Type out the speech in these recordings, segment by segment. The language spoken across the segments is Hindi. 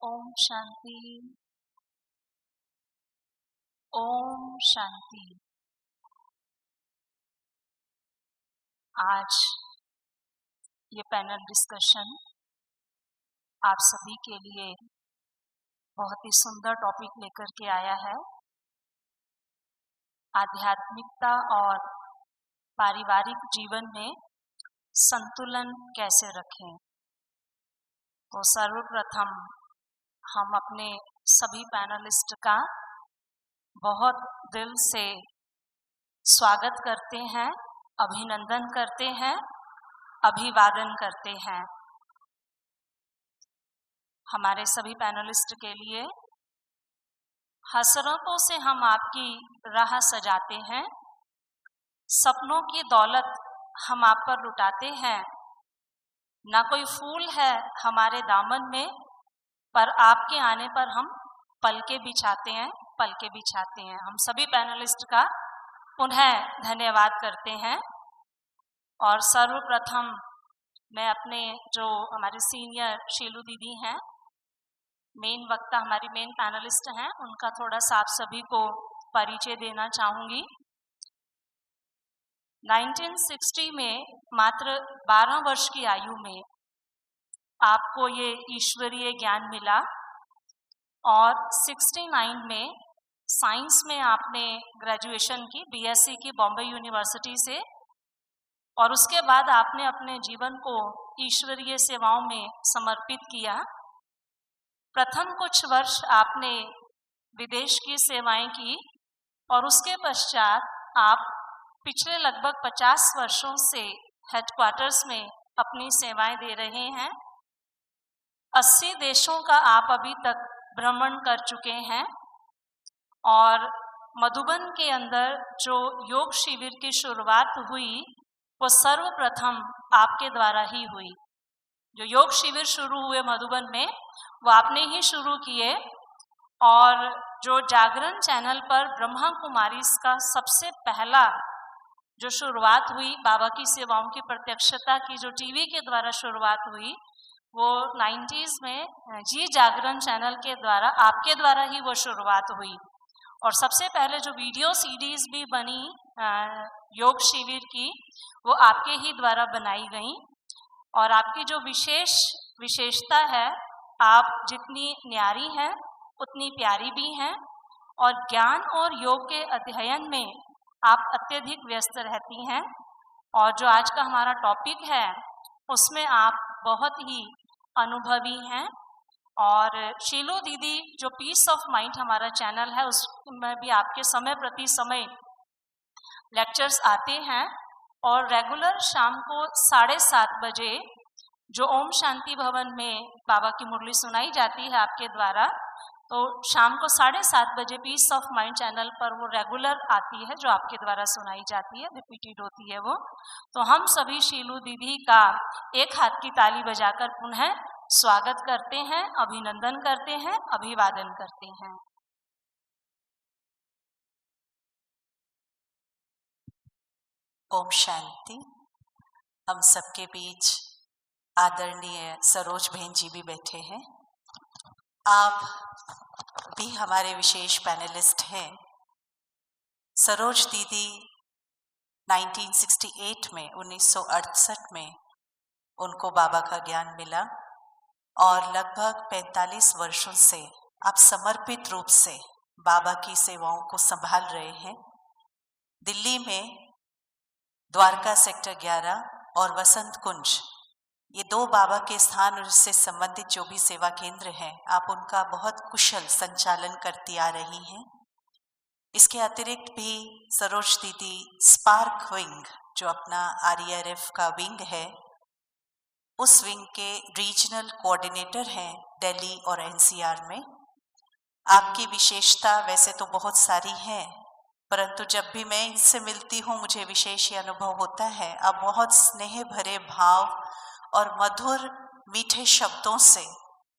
ओम शांति। ओम शांति। आज ये पैनल डिस्कशन आप सभी के लिए बहुत ही सुंदर टॉपिक लेकर के आया है। आध्यात्मिकता और पारिवारिक जीवन में संतुलन कैसे रखें। तो सर्वप्रथम हम अपने सभी पैनलिस्ट का बहुत दिल से स्वागत करते हैं, अभिनंदन करते हैं, अभिवादन करते हैं। हमारे सभी पैनलिस्ट के लिए हसरतों से हम आपकी राह सजाते हैं, सपनों की दौलत हम आप पर लुटाते हैं। ना कोई फूल है हमारे दामन में, पर आपके आने पर हम पलके बिछाते हैं, पलके बिछाते हैं। हम सभी पैनलिस्ट का पुनः धन्यवाद करते हैं। और सर्वप्रथम मैं अपने जो हमारे सीनियर शीलू दीदी हैं, मेन वक्ता, हमारी मेन पैनलिस्ट हैं, उनका थोड़ा सा आप सभी को परिचय देना चाहूँगी। 1960 में मात्र 12 वर्ष की आयु में आपको ये ईश्वरीय ज्ञान मिला और 69 में साइंस में आपने ग्रेजुएशन की, बीएससी की बॉम्बे यूनिवर्सिटी से, और उसके बाद आपने अपने जीवन को ईश्वरीय सेवाओं में समर्पित किया। प्रथम कुछ वर्ष आपने विदेश की सेवाएं की और उसके पश्चात आप पिछले लगभग 50 वर्षों से हेडक्वार्टर्स में अपनी सेवाएं दे रहे हैं। 80 देशों का आप अभी तक भ्रमण कर चुके हैं और मधुबन के अंदर जो योग शिविर की शुरुआत हुई वो सर्वप्रथम आपके द्वारा ही हुई। जो योग शिविर शुरू हुए मधुबन में वो आपने ही शुरू किए। और जो जागरण चैनल पर ब्रह्मा कुमारी का सबसे पहला जो शुरुआत हुई बाबा की सेवाओं की प्रत्यक्षता की, जो टीवी के द्वारा शुरुआत हुई, वो 90s में जी जागरण चैनल के द्वारा, आपके द्वारा ही वो शुरुआत हुई। और सबसे पहले जो वीडियो सीडीज भी बनी योग शिविर की, वो आपके ही द्वारा बनाई गई। और आपकी जो विशेषता है, आप जितनी न्यारी हैं उतनी प्यारी भी हैं और ज्ञान और योग के अध्ययन में आप अत्यधिक व्यस्त रहती हैं। और जो आज का हमारा टॉपिक है उसमें आप बहुत ही अनुभवी हैं। और शीलू दीदी जो पीस ऑफ माइंड हमारा चैनल है उसमें भी आपके समय प्रति समय लेक्चर्स आते हैं। और रेगुलर शाम को 7:30 बजे जो ओम शांति भवन में बाबा की मुरली सुनाई जाती है आपके द्वारा, तो शाम को 7:30 बजे पीस ऑफ माइंड चैनल पर वो रेगुलर आती है, जो आपके द्वारा सुनाई जाती है, रिपीटेड होती है वो। तो हम सभी शीलू दीदी का एक हाथ की ताली बजाकर पुनः स्वागत करते हैं, अभिनंदन करते हैं, अभिवादन करते हैं। ओम शांति। हम सबके बीच आदरणीय सरोज बहन जी भी बैठे हैं। आप भी हमारे विशेष पैनलिस्ट हैं। सरोज दीदी 1968 में 1968 में उनको बाबा का ज्ञान मिला और लगभग 45 वर्षों से आप समर्पित रूप से बाबा की सेवाओं को संभाल रहे हैं। दिल्ली में द्वारका सेक्टर 11 और वसंत कुंज, ये 2 बाबा के स्थान और इससे संबंधित जो भी सेवा केंद्र हैं, आप उनका बहुत कुशल संचालन करती आ रही हैं। इसके अतिरिक्त भी सरोज दीदी स्पार्क विंग, जो अपना RERF का विंग है, उस विंग के रीजनल कोऑर्डिनेटर हैं दिल्ली और NCR में। आपकी विशेषता वैसे तो बहुत सारी हैं, परंतु जब भी मैं इनसे मिलती हूँ मुझे विशेष ये अनुभव होता है, आप बहुत स्नेह भरे भाव और मधुर मीठे शब्दों से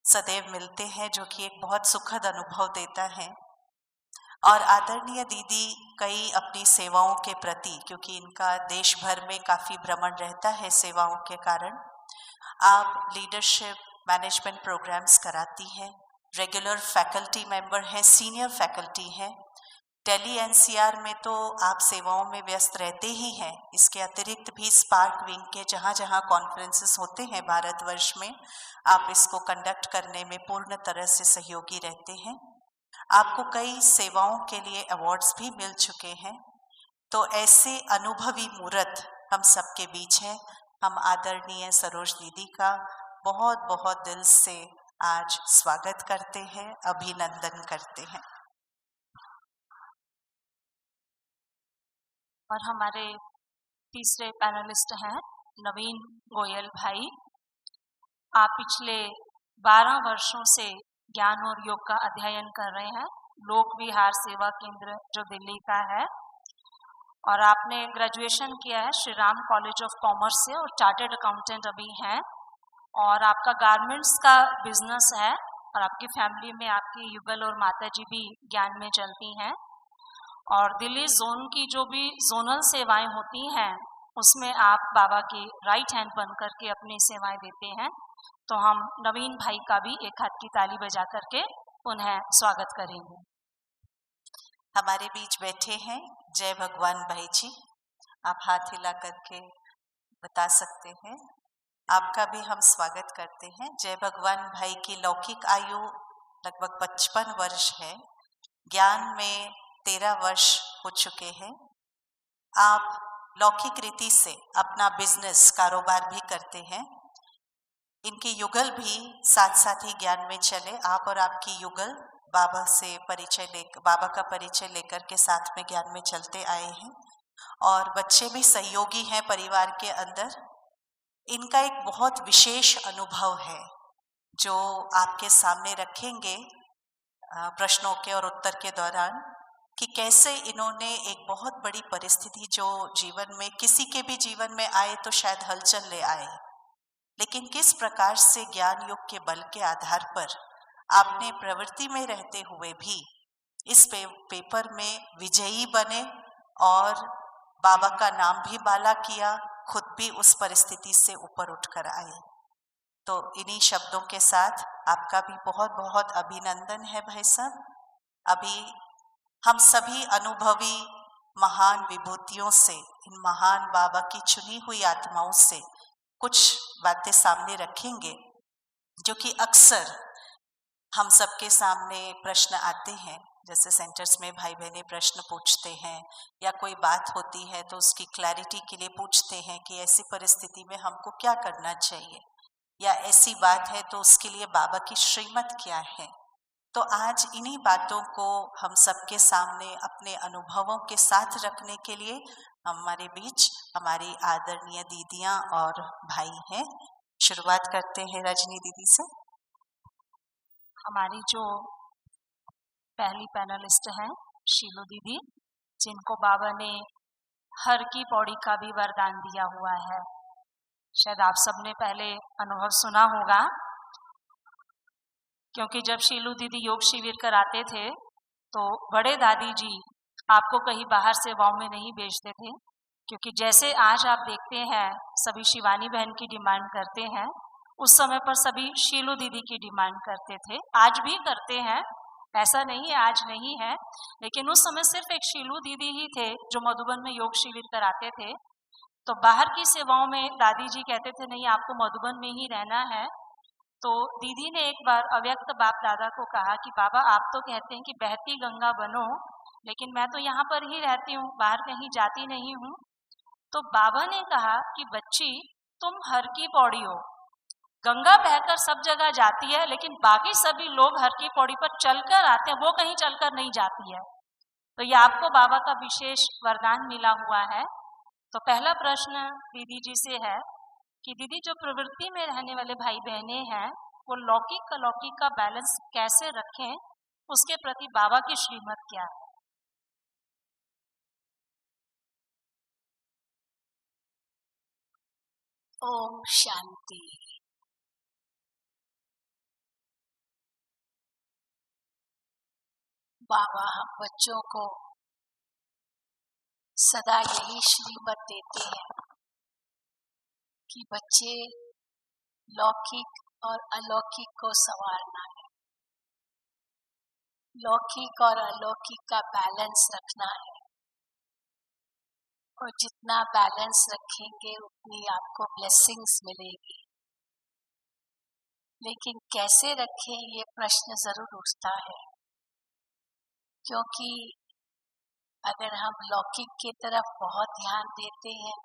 सदैव मिलते हैं, जो कि एक बहुत सुखद अनुभव देता है। और आदरणीय दीदी कई अपनी सेवाओं के प्रति, क्योंकि इनका देश भर में काफ़ी भ्रमण रहता है सेवाओं के कारण, आप लीडरशिप मैनेजमेंट प्रोग्राम्स कराती हैं रेगुलर फैकल्टी मेंबर हैं, सीनियर फैकल्टी हैं। दिल्ली एनसीआर में तो आप सेवाओं में व्यस्त रहते ही हैं। इसके अतिरिक्त भी स्पार्क विंग के जहाँ जहाँ कॉन्फ्रेंसेस होते हैं भारतवर्ष में, आप इसको कंडक्ट करने में पूर्ण तरह से सहयोगी रहते हैं। आपको कई सेवाओं के लिए अवार्ड्स भी मिल चुके हैं। तो ऐसे अनुभवी मूर्त हम सबके बीच हैं। हम आदरणीय सरोज दीदी का बहुत बहुत दिल से आज स्वागत करते हैं, अभिनंदन करते हैं। और हमारे तीसरे पैनलिस्ट हैं नवीन गोयल भाई। आप पिछले 12 वर्षों से ज्ञान और योग का अध्ययन कर रहे हैं, लोक विहार सेवा केंद्र जो दिल्ली का है, और आपने ग्रेजुएशन किया है Shri Ram college of commerce से और चार्टर्ड अकाउंटेंट अभी हैं। और आपका गारमेंट्स का बिजनेस है और आपकी फैमिली में आपकी युगल और माताजी भी ज्ञान में चलती हैं। और दिल्ली जोन की जो भी जोनल सेवाएं होती हैं उसमें आप बाबा की राइट हैंड बन करके अपनी सेवाएं देते हैं। तो हम नवीन भाई का भी एक हाथ की ताली बजा करके उन्हें स्वागत करेंगे। हमारे बीच बैठे हैं जय भगवान भाई जी। आप हाथ हिला करके बता सकते हैं। आपका भी हम स्वागत करते हैं। जय भगवान भाई की लौकिक आयु लगभग 55 वर्ष है, ज्ञान में 13 वर्ष हो चुके हैं। आप लौकिक रीति से अपना बिजनेस कारोबार भी करते हैं। इनकी युगल भी साथ साथ ही ज्ञान में चले। आप और आपकी युगल बाबा से बाबा का परिचय लेकर के साथ में ज्ञान में चलते आए हैं। और बच्चे भी सहयोगी हैं परिवार के अंदर। इनका एक बहुत विशेष अनुभव है जो आपके सामने रखेंगे प्रश्नों के और उत्तर के दौरान, कि कैसे इन्होंने एक बहुत बड़ी परिस्थिति जो जीवन में किसी के भी जीवन में आए तो शायद हलचल ले आए, लेकिन किस प्रकार से ज्ञान योग के बल के आधार पर आपने प्रवृत्ति में रहते हुए भी इस पेपर में विजयी बने और बाबा का नाम भी बाला किया, खुद भी उस परिस्थिति से ऊपर उठकर आए। तो इन्हीं शब्दों के साथ आपका भी बहुत बहुत अभिनंदन है भाई साहब। अभी हम सभी अनुभवी महान विभूतियों से, इन महान बाबा की चुनी हुई आत्माओं से कुछ बातें सामने रखेंगे जो कि अक्सर हम सबके सामने प्रश्न आते हैं। जैसे सेंटर्स में भाई बहनें प्रश्न पूछते हैं या कोई बात होती है तो उसकी क्लैरिटी के लिए पूछते हैं कि ऐसी परिस्थिति में हमको क्या करना चाहिए, या ऐसी बात है तो उसके लिए बाबा की श्रीमत क्या है। तो आज इन्हीं बातों को हम सबके सामने अपने अनुभवों के साथ रखने के लिए हमारे बीच हमारी आदरणीय दीदियां और भाई हैं। शुरुआत करते हैं रजनी दीदी से। हमारी जो पहली पैनलिस्ट हैं शीलू दीदी, जिनको बाबा ने हर की पौड़ी का भी वरदान दिया हुआ है। शायद आप सबने पहले अनुभव सुना होगा, क्योंकि जब शीलू दीदी योग शिविर कराते थे तो बड़े दादी जी आपको कहीं बाहर सेवाओं में नहीं भेजते थे, क्योंकि जैसे आज आप देखते हैं सभी शिवानी बहन की डिमांड करते हैं, उस समय पर सभी शीलू दीदी की डिमांड करते थे। आज भी करते हैं, ऐसा नहीं है आज नहीं है, लेकिन उस समय सिर्फ एक शीलू दीदी ही थे जो मधुबन में योग शिविर कराते थे। तो बाहर की सेवाओं में दादी जी कहते थे नहीं, आपको मधुबन में ही रहना है। तो दीदी ने एक बार अव्यक्त बाप दादा को कहा कि बाबा आप तो कहते हैं कि बहती गंगा बनो, लेकिन मैं तो यहाँ पर ही रहती हूँ, बाहर कहीं जाती नहीं हूँ। तो बाबा ने कहा कि बच्ची तुम हर की पौड़ी हो, गंगा बहकर सब जगह जाती है, लेकिन बाकी सभी लोग हर की पौड़ी पर चलकर आते हैं, वो कहीं चलकर नहीं जाती है। तो ये आपको बाबा का विशेष वरदान मिला हुआ है। तो पहला प्रश्न दीदी जी से है कि दीदी जो प्रवृत्ति में रहने वाले भाई बहने हैं वो लौकिक अलौकिक का बैलेंस कैसे रखें, उसके प्रति बाबा की श्रीमत क्या है? ओम शांति। बाबा हम बच्चों को सदा यही श्रीमत देते हैं कि बच्चे लौकिक और अलौकिक को संवारना है। लौकिक और अलौकिक का बैलेंस रखना है, और जितना बैलेंस रखेंगे उतनी आपको ब्लेसिंग्स मिलेगी। लेकिन कैसे रखें, ये प्रश्न जरूर उठता है, क्योंकि अगर हम लौकिक की तरफ बहुत ध्यान देते हैं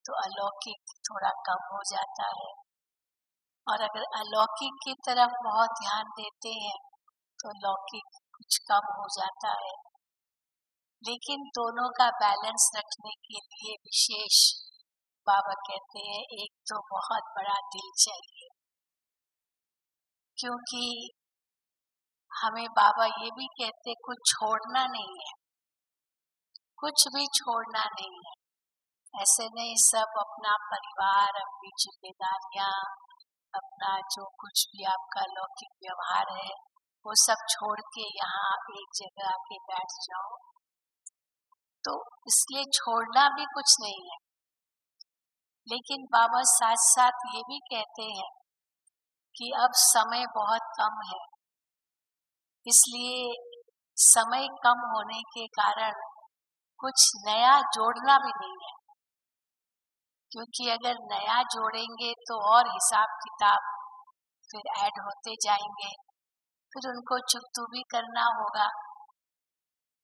तो अलौकिक थोड़ा कम हो जाता है, और अगर अलौकिक की तरफ बहुत ध्यान देते हैं तो लौकिक कुछ कम हो जाता है। लेकिन दोनों का बैलेंस रखने के लिए विशेष बाबा कहते हैं एक तो बहुत बड़ा दिल चाहिए, क्योंकि हमें बाबा ये भी कहते कुछ छोड़ना नहीं है, कुछ भी छोड़ना नहीं है। ऐसे नहीं सब अपना परिवार, अपनी जिम्मेदारियां, अपना जो कुछ भी आपका लौकिक व्यवहार है वो सब छोड़ के यहाँ एक जगह आके बैठ जाओ, तो इसलिए छोड़ना भी कुछ नहीं है। लेकिन बाबा साथ साथ ये भी कहते हैं कि अब समय बहुत कम है, इसलिए समय कम होने के कारण कुछ नया जोड़ना भी नहीं है, क्योंकि अगर नया जोड़ेंगे तो और हिसाब किताब फिर ऐड होते जाएंगे, फिर उनको चुकता भी करना होगा।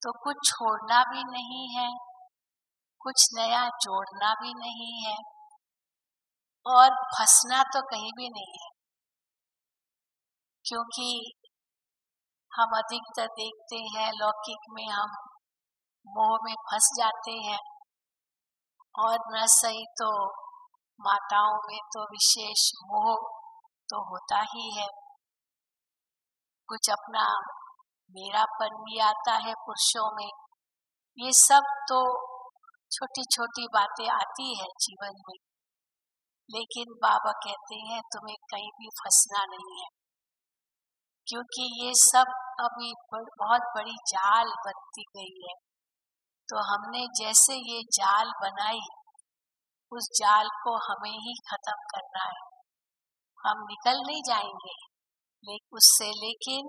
तो कुछ छोड़ना भी नहीं है, कुछ नया जोड़ना भी नहीं है, और फंसना तो कहीं भी नहीं है, क्योंकि हम अधिकतर देखते हैं लौकिक में हम मोह में फंस जाते हैं, और न सही तो माताओं में तो विशेष मोह तो होता ही है, कुछ अपना मेरापन भी आता है पुरुषों में। ये सब तो छोटी छोटी बातें आती है जीवन में, लेकिन बाबा कहते हैं तुम्हें कहीं भी फंसना नहीं है, क्योंकि ये सब अभी बहुत बड़ी जाल बनती गई है। तो हमने जैसे ये जाल बनाई, उस जाल को हमें ही खत्म करना है। हम निकल नहीं जाएंगे लेकिन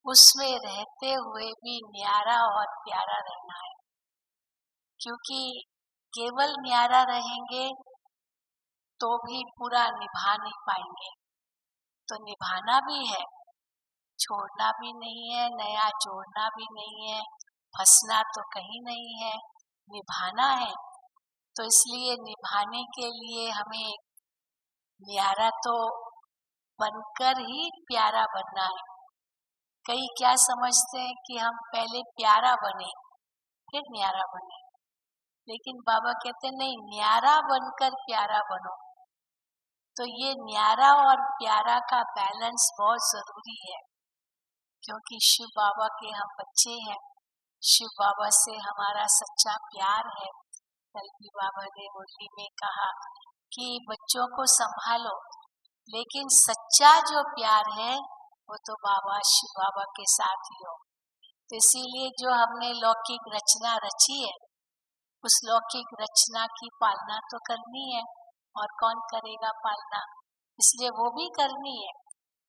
उसमें रहते हुए भी न्यारा और प्यारा रहना है, क्योंकि केवल न्यारा रहेंगे तो भी पूरा निभा नहीं पाएंगे। तो निभाना भी है, छोड़ना भी नहीं है, नया जोड़ना भी नहीं है, फंसना तो कहीं नहीं है, निभाना है। तो इसलिए निभाने के लिए हमें न्यारा तो बनकर ही प्यारा बनना है। कई क्या समझते हैं कि हम पहले प्यारा बने फिर न्यारा बने, लेकिन बाबा कहते नहीं, न्यारा बनकर प्यारा बनो। तो ये न्यारा और प्यारा का बैलेंस बहुत जरूरी है, क्योंकि शिव बाबा के हम बच्चे हैं, शिव बाबा से हमारा सच्चा प्यार है। कल भी बाबा ने मुरली में कहा कि बच्चों को संभालो, लेकिन सच्चा जो प्यार है वो तो बाबा शिव बाबा के साथ ही हो। तो इसीलिए जो हमने लौकिक रचना रची है, उस लौकिक रचना की पालना तो करनी है, और कौन करेगा पालना, इसलिए वो भी करनी है,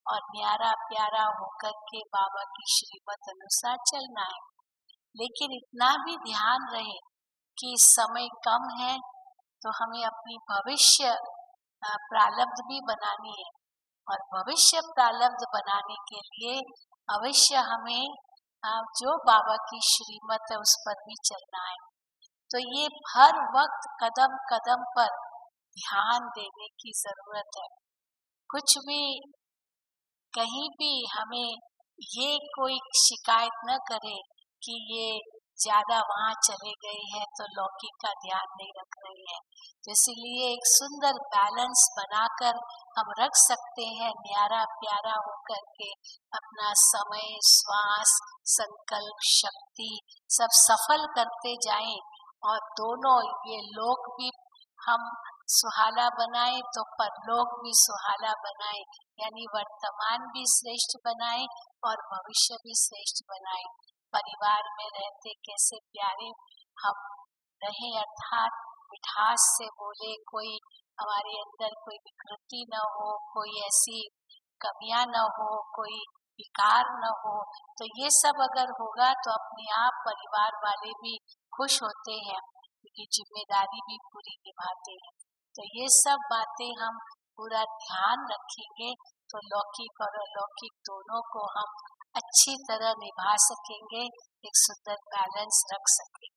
और न्यारा प्यारा होकर के बाबा की श्रीमत अनुसार चलना है। लेकिन इतना भी ध्यान रहे कि समय कम है, तो हमें अपनी भविष्य प्रारब्ध भी बनानी है, और भविष्य प्रारब्ध बनाने के लिए अवश्य हमें जो बाबा की श्रीमत है उस पर भी चलना है। तो ये हर वक्त कदम कदम पर ध्यान देने की जरूरत है। कुछ भी कहीं भी हमें ये कोई शिकायत न करे कि ये ज्यादा वहाँ चले गए हैं तो लौकिक का ध्यान नहीं रख रहे हैं। तो इसीलिए एक सुंदर बैलेंस बनाकर हम रख सकते हैं, न्यारा प्यारा होकर के अपना समय, श्वास, संकल्प, शक्ति सब सफल करते जाएं, और दोनों ये लोक भी हम सुहाना बनाए तो परलोक भी सुहाना बनाए, यानी वर्तमान भी श्रेष्ठ बनाए और भविष्य भी श्रेष्ठ बनाए। परिवार में रहते कैसे प्यारे हम रहें, अर्थात मिठास से बोले, कोई हमारे अंदर कोई विकृति न हो, कोई ऐसी कमियां न हो, कोई विकार न हो। तो ये सब अगर होगा तो अपने आप परिवार वाले भी खुश होते हैं, क्योंकि जिम्मेदारी भी पूरी निभाते हैं। तो ये सब बातें हम पूरा ध्यान रखेंगे तो लौकिक और अलौकिक दोनों को हम अच्छी तरह निभा सकेंगे, एक सुंदर बैलेंस रख सकेंगे।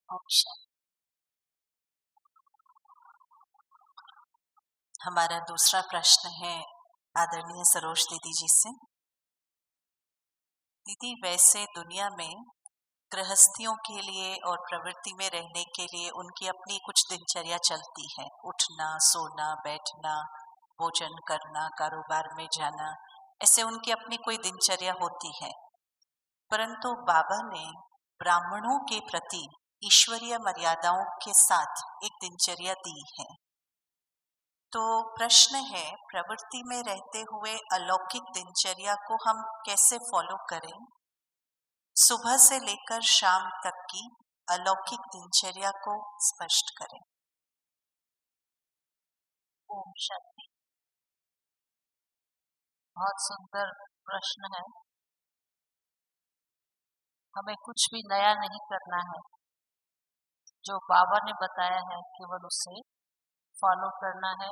ओम शांति। हमारा दूसरा प्रश्न है आदरणीय सरोज दीदी जी से। दीदी, वैसे दुनिया में गृहस्थियों के लिए और प्रवृत्ति में रहने के लिए उनकी अपनी कुछ दिनचर्या चलती है, उठना, सोना, बैठना, भोजन करना, कारोबार में जाना, ऐसे उनकी अपनी कोई दिनचर्या होती है। परंतु बाबा ने ब्राह्मणों के प्रति ईश्वरीय मर्यादाओं के साथ एक दिनचर्या दी है। तो प्रश्न है, प्रवृत्ति में रहते हुए अलौकिक दिनचर्या को हम कैसे फॉलो करें? सुबह से लेकर शाम तक की अलौकिक दिनचर्या को स्पष्ट करें। ओम शांति। बहुत सुंदर प्रश्न है। हमें कुछ भी नया नहीं करना है, जो बाबा ने बताया है केवल उसे फॉलो करना है,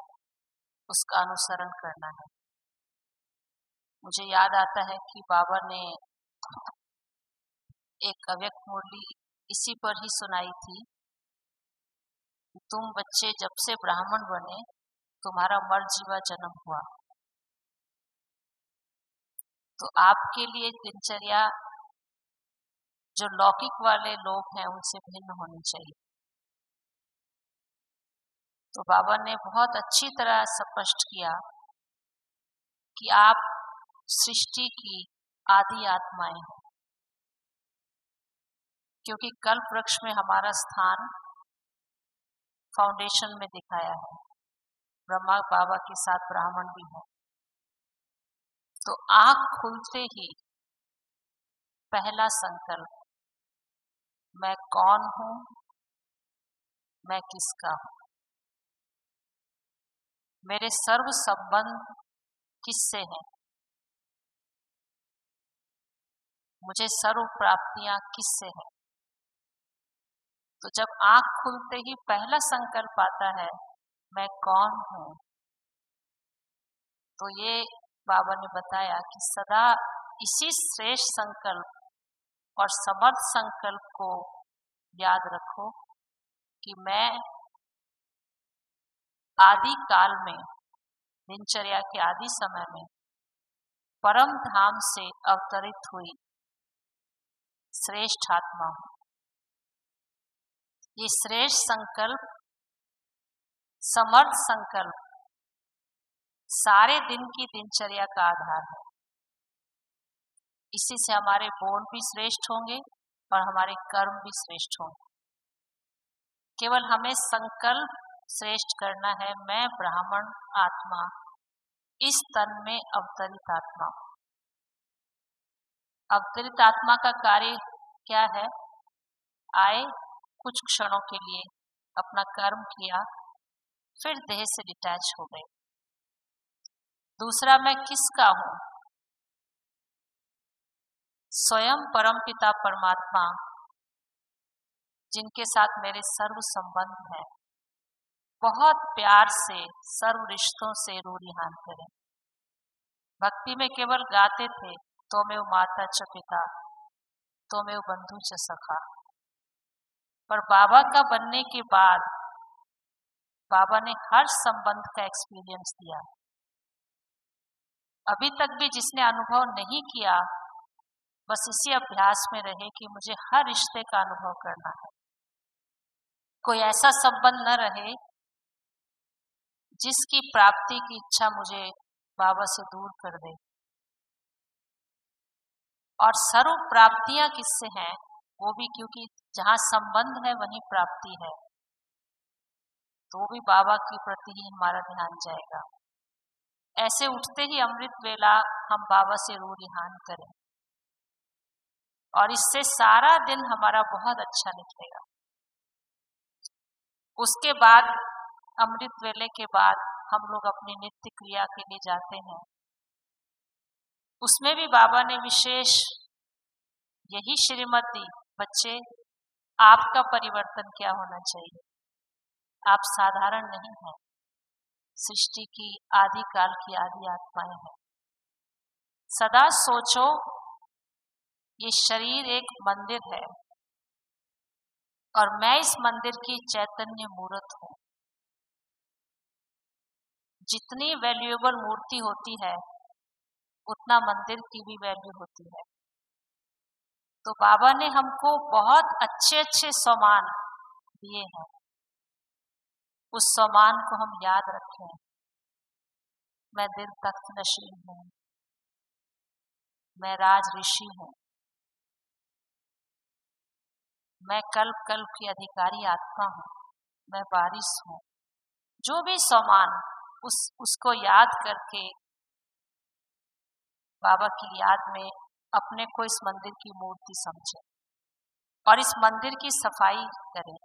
उसका अनुसरण करना है। मुझे याद आता है कि बाबा ने एक अव्यक्त मुरली इसी पर ही सुनाई थी। तुम बच्चे जब से ब्राह्मण बने तुम्हारा मर्जीवा जन्म हुआ। तो आपके लिए दिनचर्या जो लौकिक वाले लोग हैं उनसे भिन्न होनी चाहिए। तो बाबा ने बहुत अच्छी तरह स्पष्ट किया कि आप सृष्टि की आदि आत्माएं हैं, क्योंकि कल्प वृक्ष में हमारा स्थान फाउंडेशन में दिखाया है। ब्रह्मा बाबा के साथ ब्राह्मण भी है। तो आंख खुलते ही पहला संकल्प, मैं कौन हूं, मैं किसका हूं, मेरे सर्व संबंध किससे हैं, मुझे सर्व प्राप्तियां किससे हैं। तो जब आंख खुलते ही पहला संकल्प आता है, मैं कौन हूं, तो ये बाबा ने बताया कि सदा इसी श्रेष्ठ संकल्प और समर्थ संकल्प को याद रखो कि मैं आदि काल में, दिनचर्या के आदि समय में परम धाम से अवतरित हुई श्रेष्ठ आत्मा हूं। ये श्रेष्ठ संकल्प, समर्थ संकल्प सारे दिन की दिनचर्या का आधार है। इसी से हमारे बोल भी श्रेष्ठ होंगे और हमारे कर्म भी श्रेष्ठ होंगे। केवल हमें संकल्प श्रेष्ठ करना है, मैं ब्राह्मण आत्मा, इस तन में अवतरित आत्मा। अवतरित आत्मा का कार्य क्या है? आए, कुछ क्षणों के लिए अपना कर्म किया, फिर देह से डिटैच हो गए। दूसरा, मैं किसका हूं? स्वयं परमपिता परमात्मा, जिनके साथ मेरे सर्व संबंध हैं, बहुत प्यार से सर्व रिश्तों से रूढ़िहान करें। भक्ति में केवल गाते थे, त्वमेव माता च पिता, त्वमेव बंधु च सखा। पर बाबा का बनने के बाद बाबा ने हर संबंध का एक्सपीरियंस दिया। अभी तक भी जिसने अनुभव नहीं किया, बस इसी अभ्यास में रहे कि मुझे हर रिश्ते का अनुभव करना है। कोई ऐसा संबंध न रहे जिसकी प्राप्ति की इच्छा मुझे बाबा से दूर कर दे। और सर्व प्राप्तियां किससे हैं? वो भी, क्योंकि जहाँ संबंध है वहीं प्राप्ति है, तो भी बाबा के प्रति ही हमारा ध्यान जाएगा। ऐसे उठते ही अमृत वेला हम बाबा से रूढ़िहान करें, और इससे सारा दिन हमारा बहुत अच्छा निकलेगा। उसके बाद अमृत वेले के बाद हम लोग अपनी नित्य क्रिया के लिए जाते हैं। उसमें भी बाबा ने विशेष यही श्रीमत दी, बच्चे आपका परिवर्तन क्या होना चाहिए, आप साधारण नहीं हैं, सृष्टि की आदि काल की आदि आत्माएं हैं। सदा सोचो ये शरीर एक मंदिर है और मैं इस मंदिर की चैतन्य मूर्त हूँ। जितनी वैल्यूएबल मूर्ति होती है उतना मंदिर की भी वैल्यू होती है। तो बाबा ने हमको बहुत अच्छे अच्छे सामान दिए हैं, उस सामान को हम याद रखें। मैं दिल तख्त नशीन हूँ, मैं राज ऋषि हूँ, मैं कल्प कल्प की अधिकारी आत्मा हूँ, मैं वारिस हूँ। जो भी सामान उसको याद करके बाबा की याद में अपने को इस मंदिर की मूर्ति समझे और इस मंदिर की सफाई करें,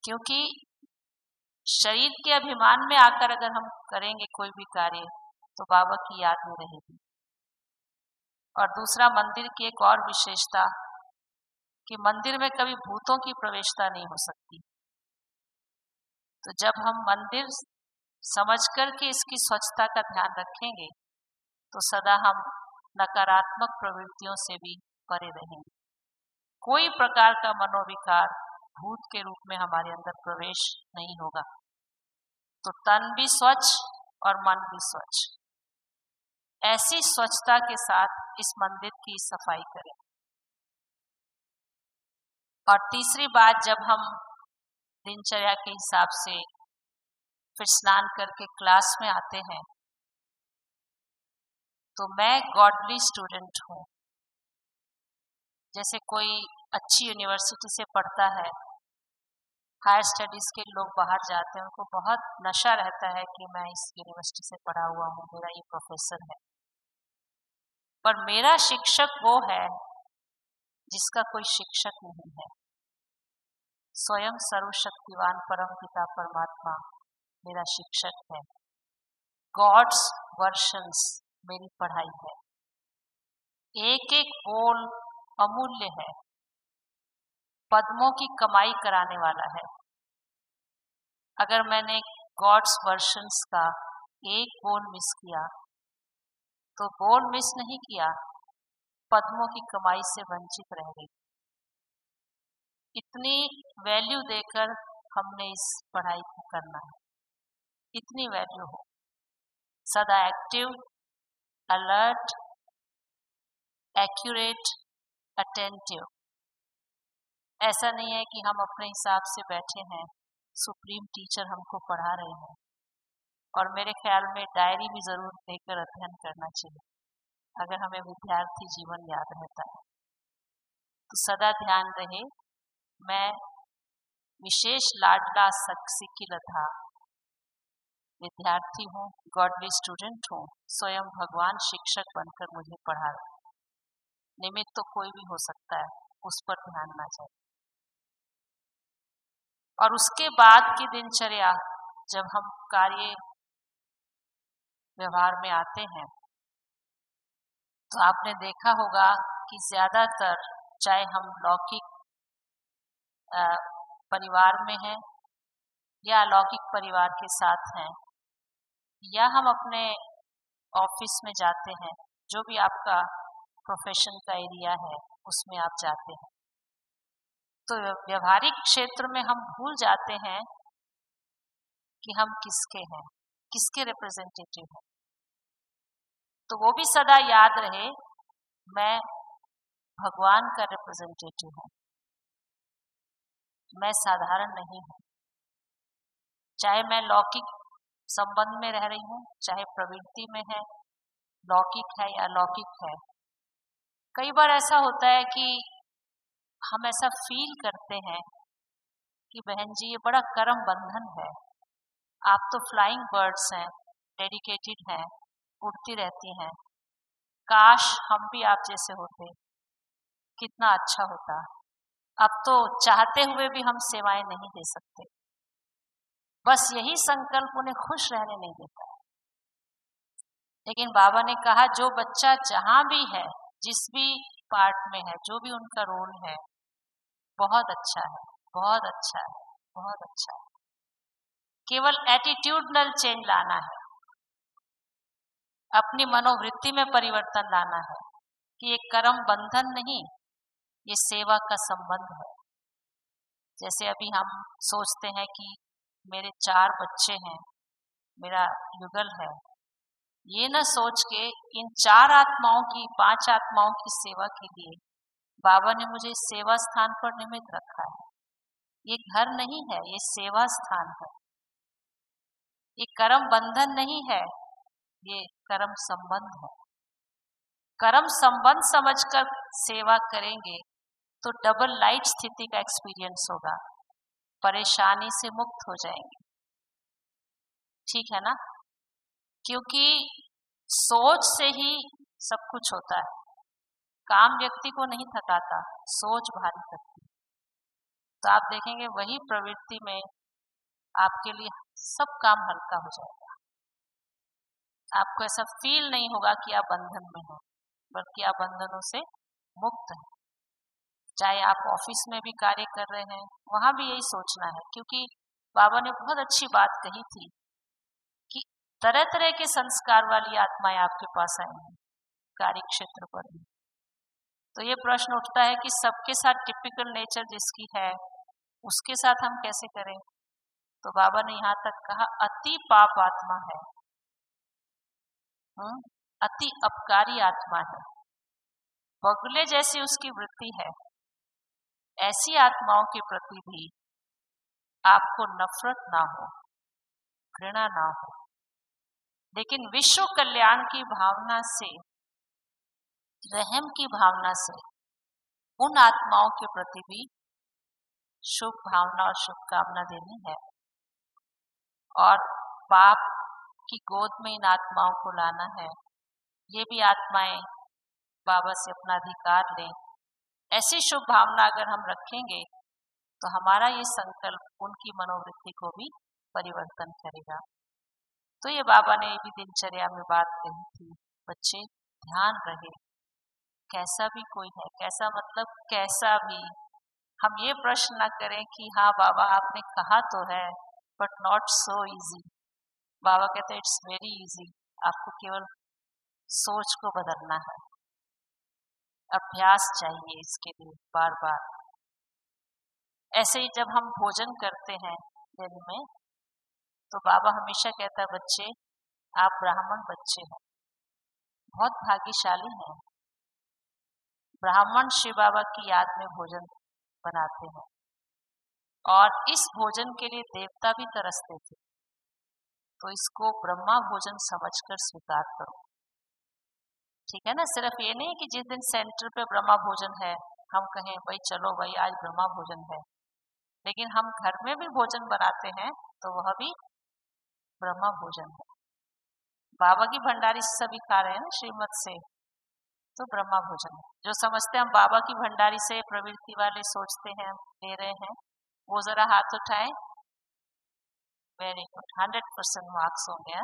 क्योंकि शरीर के अभिमान में आकर अगर हम करेंगे कोई भी कार्य तो बाबा की याद में रहेगी। और दूसरा, मंदिर की एक और विशेषता कि मंदिर में कभी भूतों की प्रवेशता नहीं हो सकती। तो जब हम मंदिर समझ कर के इसकी स्वच्छता का ध्यान रखेंगे तो सदा हम नकारात्मक प्रवृत्तियों से भी परे रहेंगे। कोई प्रकार का मनोविकार भूत के रूप में हमारे अंदर प्रवेश नहीं होगा। तो तन भी स्वच्छ और मन भी स्वच्छ, ऐसी स्वच्छता के साथ इस मंदिर की सफाई करें। और तीसरी बात, जब हम दिनचर्या के हिसाब से फिर स्नान करके क्लास में आते हैं तो मैं गॉडली स्टूडेंट हूँ। जैसे कोई अच्छी यूनिवर्सिटी से पढ़ता है, हायर स्टडीज़ के लोग बाहर जाते हैं, उनको बहुत नशा रहता है कि मैं इस यूनिवर्सिटी से पढ़ा हुआ हूँ, मेरा ये प्रोफेसर है। पर मेरा शिक्षक वो है जिसका कोई शिक्षक नहीं है। स्वयं सर्वशक्तिवान परम पिता परमात्मा मेरा शिक्षक है। गॉड्स वर्शंस मेरी पढ़ाई है। एक एक बोल अमूल्य है, पद्मों की कमाई कराने वाला है। अगर मैंने गॉड्स वर्शंस का एक बोल मिस किया तो बोल मिस नहीं किया, पद्मों की कमाई से वंचित रह गई। इतनी वैल्यू देकर हमने इस पढ़ाई को करना है, इतनी वैल्यू हो। सदा एक्टिव, अलर्ट, एक्यूरेट, अटेंटिव। ऐसा नहीं है कि हम अपने हिसाब से बैठे हैं, सुप्रीम टीचर हमको पढ़ा रहे हैं। और मेरे ख्याल में डायरी भी ज़रूर देकर अध्ययन करना चाहिए अगर हमें विद्यार्थी जीवन याद रहता है। तो सदा ध्यान रहे, मैं विशेष लाडला सिक्किलधा विद्यार्थी हूँ, गॉडली स्टूडेंट हूँ। स्वयं भगवान शिक्षक बनकर मुझे पढ़ा रहे। निमित्त तो कोई भी हो सकता है, उस पर ध्यान ना जाए। और उसके बाद की दिनचर्या, जब हम कार्य व्यवहार में आते हैं तो आपने देखा होगा कि ज़्यादातर, चाहे हम लौकिक परिवार में हैं या अलौकिक परिवार के साथ हैं, या हम अपने ऑफिस में जाते हैं, जो भी आपका प्रोफेशन का एरिया है उसमें आप जाते हैं, तो व्यवहारिक क्षेत्र में हम भूल जाते हैं कि हम किसके हैं, किसके रिप्रेजेंटेटिव हैं। तो वो भी सदा याद रहे, मैं भगवान का रिप्रेजेंटेटिव हूँ, मैं साधारण नहीं हूँ। चाहे मैं लौकिक संबंध में रह रही हूँ, चाहे प्रवृत्ति में है, लौकिक है या अलौकिक है। कई बार ऐसा होता है कि हम ऐसा फील करते हैं कि बहन जी ये बड़ा कर्म बंधन है, आप तो फ्लाइंग बर्ड्स हैं, डेडिकेटेड हैं, उड़ती रहती हैं, काश हम भी आप जैसे होते, कितना अच्छा होता। अब तो चाहते हुए भी हम सेवाएं नहीं दे सकते, बस यही संकल्प उन्हें खुश रहने नहीं देता। लेकिन बाबा ने कहा जो बच्चा जहाँ भी है, जिस भी पार्ट में है, जो भी उनका रोल है, बहुत अच्छा है, बहुत अच्छा है, बहुत अच्छा है। केवल एटीट्यूडनल चेंज लाना है, अपनी मनोवृत्ति में परिवर्तन लाना है कि ये कर्म बंधन नहीं, ये सेवा का संबंध है। जैसे अभी हम सोचते हैं कि मेरे 4 बच्चे हैं, मेरा युगल है, ये न सोच के इन 4 आत्माओं की, 5 आत्माओं की सेवा के लिए बाबा ने मुझे इस सेवा स्थान पर निमित्त रखा है। ये घर नहीं है, ये सेवा स्थान है। ये कर्म बंधन नहीं है, ये कर्म संबंध है। कर्म संबंध समझकर सेवा करेंगे तो डबल लाइट स्थिति का एक्सपीरियंस होगा, परेशानी से मुक्त हो जाएंगे। ठीक है ना? क्योंकि सोच से ही सब कुछ होता है। काम व्यक्ति को नहीं थकाता, सोच भारी करती। तो आप देखेंगे वही प्रवृत्ति में आपके लिए सब काम हल्का हो जाएगा। आपको ऐसा फील नहीं होगा कि आप बंधन में हो, बल्कि आप बंधनों से मुक्त हैं। चाहे आप ऑफिस में भी कार्य कर रहे हैं, वहां भी यही सोचना है, क्योंकि बाबा ने बहुत अच्छी बात कही थी कि तरह तरह के संस्कार वाली आत्माएं आपके पास आएंगी कार्य क्षेत्र पर भी। तो ये प्रश्न उठता है कि सबके साथ टिपिकल नेचर जिसकी है उसके साथ हम कैसे करें? तो बाबा ने यहाँ तक कहा अति पाप आत्मा है, अति अपकारी आत्मा है, बगुले जैसी उसकी वृत्ति है। ऐसी आत्माओं के प्रति भी आपको नफरत ना हो, घृणा ना हो, लेकिन विश्व कल्याण की भावना से, रहम की भावना से उन आत्माओं के प्रति भी शुभ भावना और शुभकामना देनी है। और पाप की गोद में इन आत्माओं को लाना है। ये भी आत्माएं बाबा से अपना अधिकार लें। ऐसी शुभ भावना अगर हम रखेंगे तो हमारा ये संकल्प उनकी मनोवृत्ति को भी परिवर्तन करेगा। तो ये बाबा ने ये भी दिनचर्या में बात कही थी, बच्चे ध्यान रहे, कैसा भी कोई है, कैसा मतलब कैसा भी, हम ये प्रश्न न करें कि हाँ बाबा आपने कहा तो है बट नॉट सो इजी। बाबा कहते हैं इट्स वेरी इजी, आपको केवल सोच को बदलना है, अभ्यास चाहिए इसके लिए बार बार। ऐसे ही जब हम भोजन करते हैं दिन में, तो बाबा हमेशा कहता है बच्चे आप ब्राह्मण बच्चे हैं, बहुत भाग्यशाली हैं। ब्राह्मण शिव बाबा की याद में भोजन बनाते हैं और इस भोजन के लिए देवता भी तरसते थे। तो इसको ब्रह्मा भोजन समझकर स्वीकार करो। ठीक है ना? सिर्फ ये नहीं कि जिस दिन सेंटर पे ब्रह्मा भोजन है हम कहें भाई चलो भाई आज ब्रह्मा भोजन है, लेकिन हम घर में भी भोजन बनाते हैं तो वह भी ब्रह्मा भोजन है। बाबा की भंडारी से सभी खा रहे हैं ना श्रीमत से, तो ब्रह्मा भोजन है। जो समझते हैं हम बाबा की भंडारी से प्रवृत्ति वाले सोचते हैं ले रहे हैं, वो जरा हाथ उठाएं। वेरी गुड, 100% मार्क्स होंगे।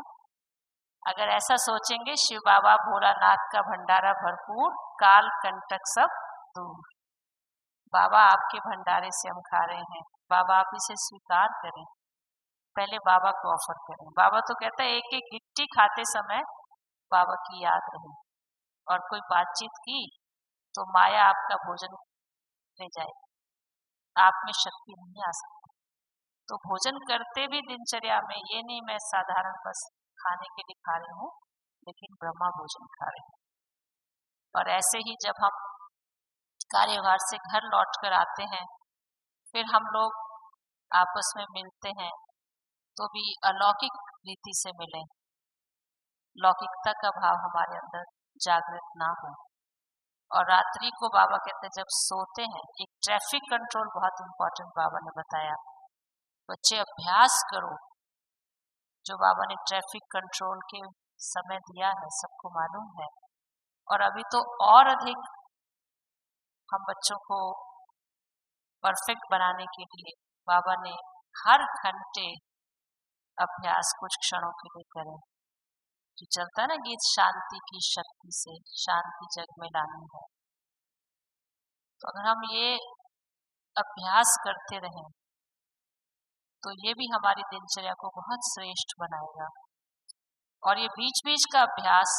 अगर ऐसा सोचेंगे शिव बाबा भोलानाथ का भंडारा भरपूर, काल कंटक सब दूर। बाबा आपके भंडारे से हम खा रहे हैं, बाबा आप इसे स्वीकार करें, पहले बाबा को ऑफर करें। बाबा तो कहता है एक एक गिट्टी खाते समय बाबा की याद रहे, और कोई बातचीत की तो माया आपका भोजन ले जाए, आप में शक्ति नहीं आ सकती। तो भोजन करते भी दिनचर्या में ये नहीं मैं साधारण बस खाने के लिए खा रही हूँ, लेकिन ब्रह्मा भोजन खा रही हूँ। और ऐसे ही जब हम कार्यभार से घर लौट कर आते हैं, फिर हम लोग आपस में मिलते हैं तो भी अलौकिक रीति से मिलें, लौकिकता का भाव हमारे अंदर जागृत ना हो। और रात्रि को बाबा कहते हैं जब सोते हैं, एक ट्रैफिक कंट्रोल बहुत इम्पोर्टेंट बाबा ने बताया, बच्चे अभ्यास करो जो बाबा ने ट्रैफिक कंट्रोल के समय दिया है, सबको मालूम है। और अभी तो और अधिक हम बच्चों को परफेक्ट बनाने के लिए बाबा ने हर घंटे अभ्यास कुछ क्षणों के लिए करें। जो चलता है ना गीत, शांति की शक्ति से शांति जग में लानी है। तो अगर हम ये अभ्यास करते रहें तो ये भी हमारी दिनचर्या को बहुत श्रेष्ठ बनाएगा। और ये बीच बीच का अभ्यास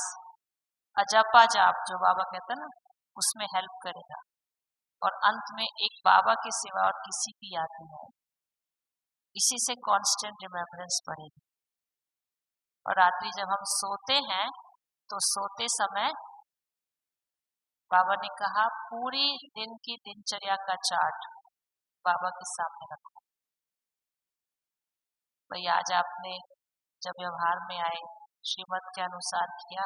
अजपा जाप जो बाबा कहते हैं ना, उसमें हेल्प करेगा। और अंत में एक बाबा के सिवा और किसी की याद नहीं है। इसी से कांस्टेंट रिमेम्बरेंस बढ़ेगी। और रात्रि जब हम सोते हैं तो सोते समय बाबा ने कहा पूरी दिन की दिनचर्या का चार्ट बाबा के सामने रखो। भाई आज आपने जब व्यवहार में आए श्रीमत के अनुसार किया,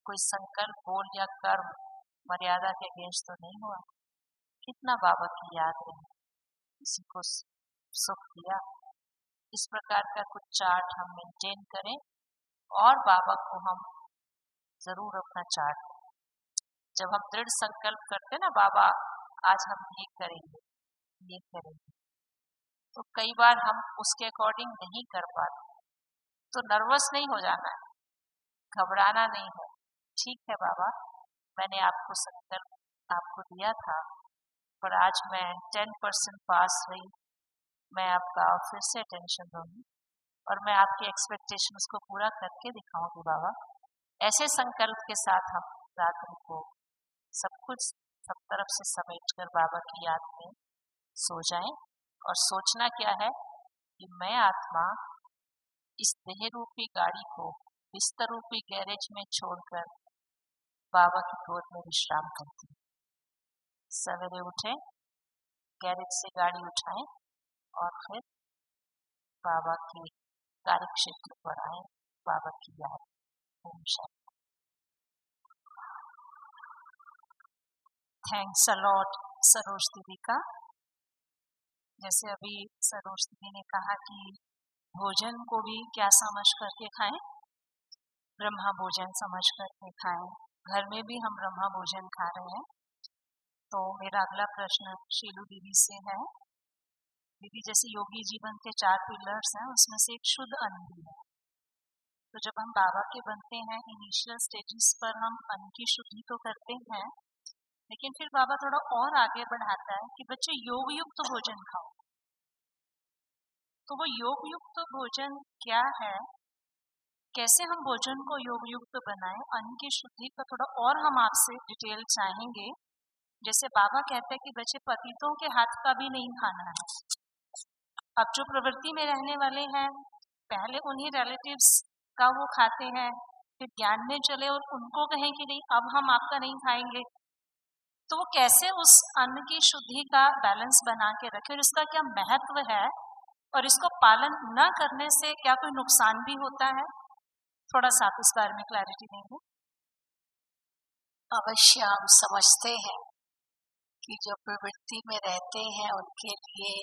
कोई संकल्प बोल या कर्म मर्यादा के अगेंस्ट तो नहीं हुआ। कितना बाबा की याद रही, किसी को सुख दिया। इस प्रकार का कुछ चार्ट हम मेंटेन करें और बाबा को हम जरूर अपना चार्ट, जब हम दृढ़ संकल्प करते ना बाबा आज हम ये करेंगे, तो कई बार हम उसके अकॉर्डिंग नहीं कर पाते। तो नर्वस नहीं हो जाना है, घबराना नहीं है। ठीक है बाबा, मैंने आपको संकल्प आपको दिया था, पर आज मैं 10% पास रही, मैं आपका फिर से अटेंशन दूंगी और मैं आपकी एक्सपेक्टेशंस को पूरा करके दिखाऊंगी बाबा। ऐसे संकल्प के साथ हम रात्रि को सब कुछ सब तरफ से समेट कर बाबा की याद में सो जाएं। और सोचना क्या है कि मैं आत्मा इस देह रूपी गाड़ी को बिस्तर रूपी गैरेज में छोड़कर बाबा की गोद में विश्राम करती हूँ। सवेरे उठें, गैरेज से गाड़ी उठाएं और फिर बाबा के कार्य क्षेत्र पर आए, बाबा की याद। Om Shanti. Thanks a lot Saroj दीदी का। जैसे अभी सरोज दीदी ने कहा कि भोजन को भी क्या समझ करके खाएं, ब्रह्मा भोजन समझ करके खाएं। घर में भी हम ब्रह्मा भोजन खा रहे हैं। तो मेरा अगला प्रश्न शीलू दीदी से है। दीदी, जैसे योगी जीवन के 4 पिलर्स हैं, उसमें से एक शुद्ध अन्न भी है। तो जब हम बाबा के बनते हैं, इनिशियल स्टेजेस पर हम अन्न की शुद्धि तो करते हैं, लेकिन फिर बाबा थोड़ा और आगे बढ़ाता है कि बच्चे योग युक्त भोजन खाओ। तो वो योग युक्त भोजन क्या है, कैसे हम भोजन को योग युक्त बनाएं, अन्न की शुद्धि का थोड़ा और हम आपसे डिटेल चाहेंगे। जैसे बाबा कहते हैं कि बच्चे पतितों के हाथ का भी नहीं खाना है। अब जो प्रवृत्ति में रहने वाले हैं, पहले उन्हीं रिलेटिव्स का वो खाते हैं, फिर ज्ञान में चले और उनको कहें कि नहीं अब हम आपका नहीं खाएंगे। तो वो कैसे उस अन्न की शुद्धि का बैलेंस बना के रखे और इसका क्या महत्व है और इसको पालन न करने से क्या कोई नुकसान भी होता है, थोड़ा सा आप इस बारे में क्लैरिटी देंगे। अवश्य हम समझते हैं कि जो प्रवृत्ति में रहते हैं उनके लिए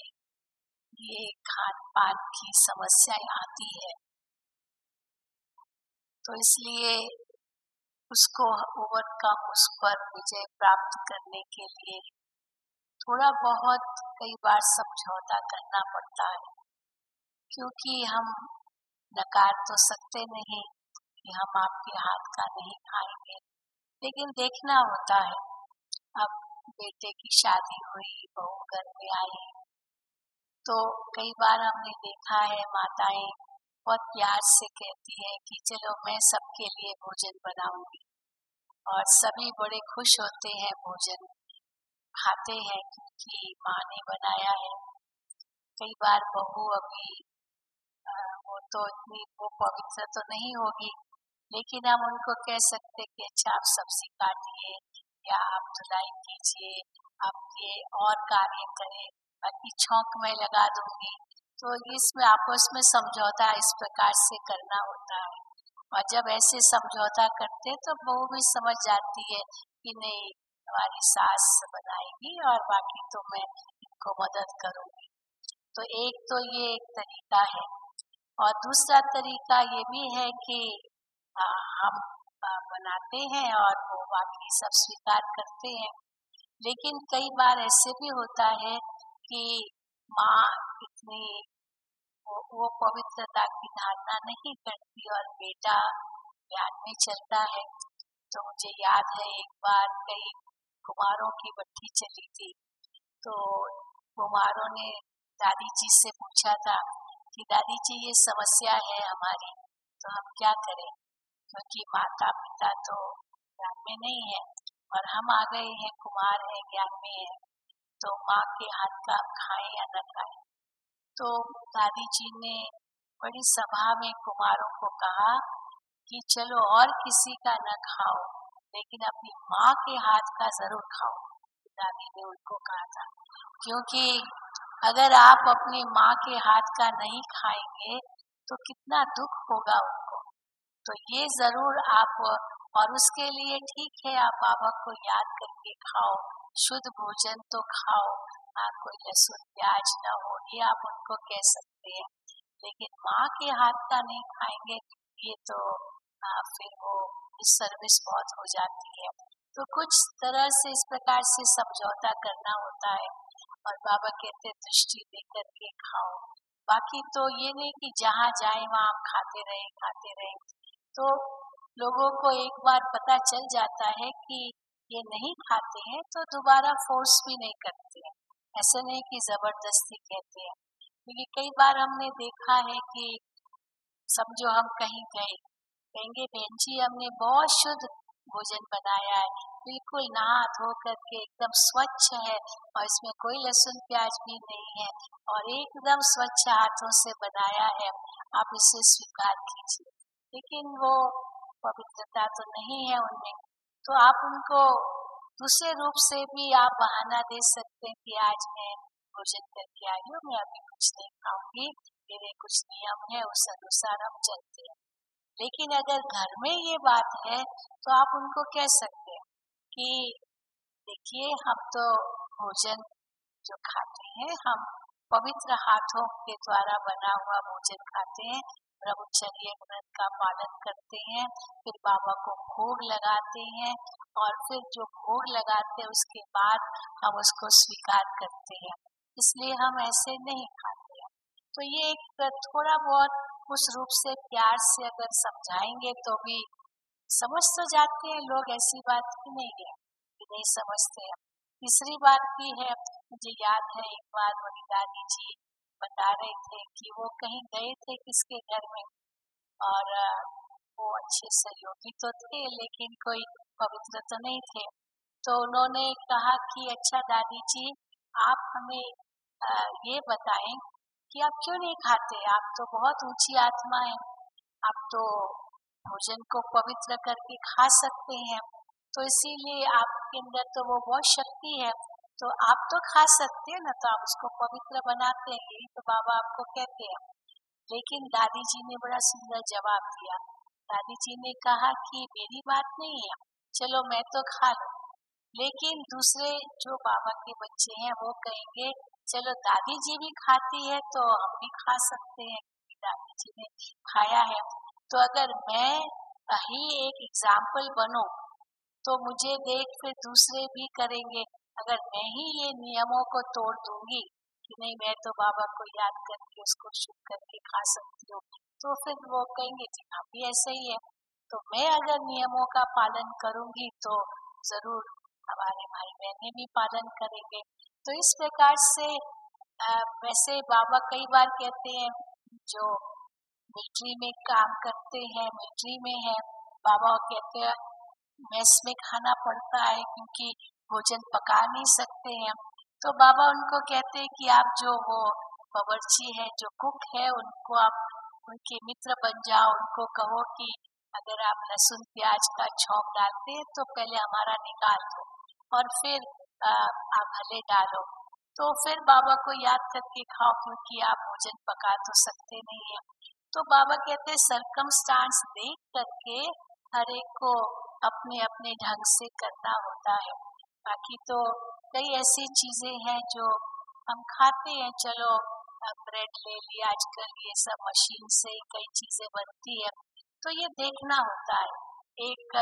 ये खान पान की समस्याएं आती है। तो इसलिए उसको ओवरकम, उस पर विजय प्राप्त करने के लिए थोड़ा बहुत कई बार समझौता करना पड़ता है, क्योंकि हम नकार तो सकते नहीं कि हम आपके हाथ का नहीं खाएंगे, लेकिन देखना होता है। अब बेटे की शादी हुई, बहू घर में आई, तो कई बार हमने देखा है माताएं बहुत प्यार से कहती है कि चलो मैं सबके लिए भोजन बनाऊंगी, और सभी बड़े खुश होते हैं, भोजन खाते हैं क्योंकि माँ ने बनाया है। कई बार बहू अभी वो तो इतनी वो पवित्र तो नहीं होगी, लेकिन हम उनको कह सकते कि अच्छा आप सब्जी काटिए या आप धुलाई कीजिए, आप ये और कार्य करें, बाकी छौंक मैं लगा दूंगी। तो इसमें आपस में समझौता इस प्रकार से करना होता है। और जब ऐसे समझौता करते तो बहू भी समझ जाती है कि नहीं हमारी सास बनाएगी और बाकी तो मैं इनको मदद करूंगी। तो एक तो ये एक तरीका है, और दूसरा तरीका ये भी है कि हम बनाते हैं और वो बाकी सब स्वीकार करते हैं। लेकिन कई बार ऐसे भी होता है कि माँ इतनी वो पवित्रता की धारणा नहीं करती और बेटा ज्ञान में चलता है। तो मुझे याद है एक बार कई कुमारों की भट्टी चली थी, तो कुमारों ने दादी जी से पूछा था कि दादी जी ये समस्या है हमारी, तो हम क्या करें, क्योंकि माता पिता तो ज्ञान में नहीं है और हम आ गए हैं, कुमार है, ज्ञान में है, तो माँ के हाथ का खाएं या न खाएं। तो दादी जी ने बड़ी सभा में कुमारों को कहा कि चलो और किसी का न खाओ, लेकिन अपनी माँ के हाथ का जरूर खाओ। दादी ने उनको कहा था, क्योंकि अगर आप अपनी माँ के हाथ का नहीं खाएंगे तो कितना दुख होगा उनको। तो ये जरूर आप, और उसके लिए ठीक है आप बाबा को याद करके खाओ, शुद्ध भोजन तो खाओ, कोई लहसुन प्याज ना हो, ये आप उनको कह सकते हैं, लेकिन माँ के हाथ का नहीं खाएंगे ये तो फिर वो सर्विस बहुत हो जाती है। तो कुछ तरह से इस प्रकार से समझौता करना होता है और बाबा कहते दृष्टि देकर के खाओ। बाकी तो ये नहीं कि जहाँ जाए वहाँ आप खाते रहे। तो लोगों को एक बार पता चल जाता है कि ये नहीं खाते हैं तो दोबारा फोर्स भी नहीं करते हैं, ऐसा नहीं कि जबरदस्ती कहते हैं। क्योंकि कई बार हमने देखा है कि समझो हम कहीं गए, कहेंगे बहन जी हमने बहुत शुद्ध भोजन बनाया है, बिल्कुल नहा धो करके एकदम स्वच्छ है और इसमें कोई लहसुन प्याज भी नहीं है और एकदम स्वच्छ हाथों से बनाया है, आप इसे स्वीकार कीजिए। लेकिन वो पवित्रता तो नहीं है उनमें, तो आप उनको दूसरे रूप से भी आप बहाना दे सकते हैं कि आज मैं भोजन करके आई हूँ, मैं अभी कुछ नहीं खाऊंगी, मेरे कुछ नियम है उस अनुसार हम चलते हैं। लेकिन अगर घर में ये बात है तो आप उनको कह सकते हैं कि देखिए हम तो भोजन जो खाते हैं हम पवित्र हाथों के द्वारा बना हुआ भोजन खाते हैं, ब्रह्मचर्य व्रत का पालन करते हैं, फिर बाबा को भोग लगाते हैं और फिर जो भोग लगाते हैं उसके बाद हम उसको स्वीकार करते हैं, इसलिए हम ऐसे नहीं खाते हैं। तो ये एक थोड़ा बहुत उस रूप से प्यार से अगर समझाएंगे तो भी समझ तो जाते हैं लोग, ऐसी बात ही नहीं है कि नहीं समझते हैं। तीसरी बात भी है, मुझे याद है एक बार मेरी दादी जी बता रहे थे कि वो कहीं गए थे किसके घर में और वो अच्छे सहयोगी तो थे लेकिन कोई पवित्र तो नहीं थे, तो उन्होंने कहा कि अच्छा दादी जी आप हमें ये बताएं कि आप क्यों नहीं खाते, आप तो बहुत ऊंची आत्मा है, आप तो भोजन को पवित्र करके खा सकते हैं, तो इसीलिए आपके अंदर तो वो बहुत शक्ति है, तो आप तो खा सकते हैं ना, तो आप उसको पवित्र बनाते हैं, यही तो बाबा आपको कहते हैं। लेकिन दादी जी ने बड़ा सुंदर जवाब दिया। दादी जी ने कहा कि मेरी बात नहीं है, चलो मैं तो खा लूं, लेकिन दूसरे जो बाबा के बच्चे हैं वो कहेंगे चलो दादी जी भी खाती है तो हम भी खा सकते हैं, दादी जी ने खाया है। तो अगर मैं ही एक एग्जाम्पल बनूं तो मुझे देख फिर दूसरे भी करेंगे। अगर मैं ही ये नियमों को तोड़ दूंगी कि नहीं मैं तो बाबा को याद करके उसको शुद्ध करके खा सकती हूँ, तो फिर वो कहेंगे जी हाँ भी ऐसे ही है। तो मैं अगर नियमों का पालन करूंगी तो जरूर हमारे भाई बहनें भी पालन करेंगे। तो इस प्रकार से वैसे बाबा कई बार कहते हैं जो मिलिट्री में काम करते हैं, मिलिट्री में है, बाबा कहते हैं मेस में खाना पड़ता है क्योंकि भोजन पका नहीं सकते हैं, तो बाबा उनको कहते हैं कि आप जो वो बावर्ची है, जो कुक है, उनको आप उनके मित्र बन जाओ, उनको कहो कि अगर आप लहसुन प्याज का छौंक डालते हैं तो पहले हमारा निकाल दो और फिर आप भले डालो, तो फिर बाबा को याद करके खाओ क्योंकि आप भोजन पका तो सकते नहीं है। तो बाबा कहते हैं सरकमस्टांस देख करके हर एक को अपने अपने ढंग से करना होता है। बाकी तो कई ऐसी चीजें हैं जो हम खाते हैं, चलो ब्रेड ले लिया, आजकल ये सब मशीन से कई चीजें बनती है, तो ये देखना होता है। एक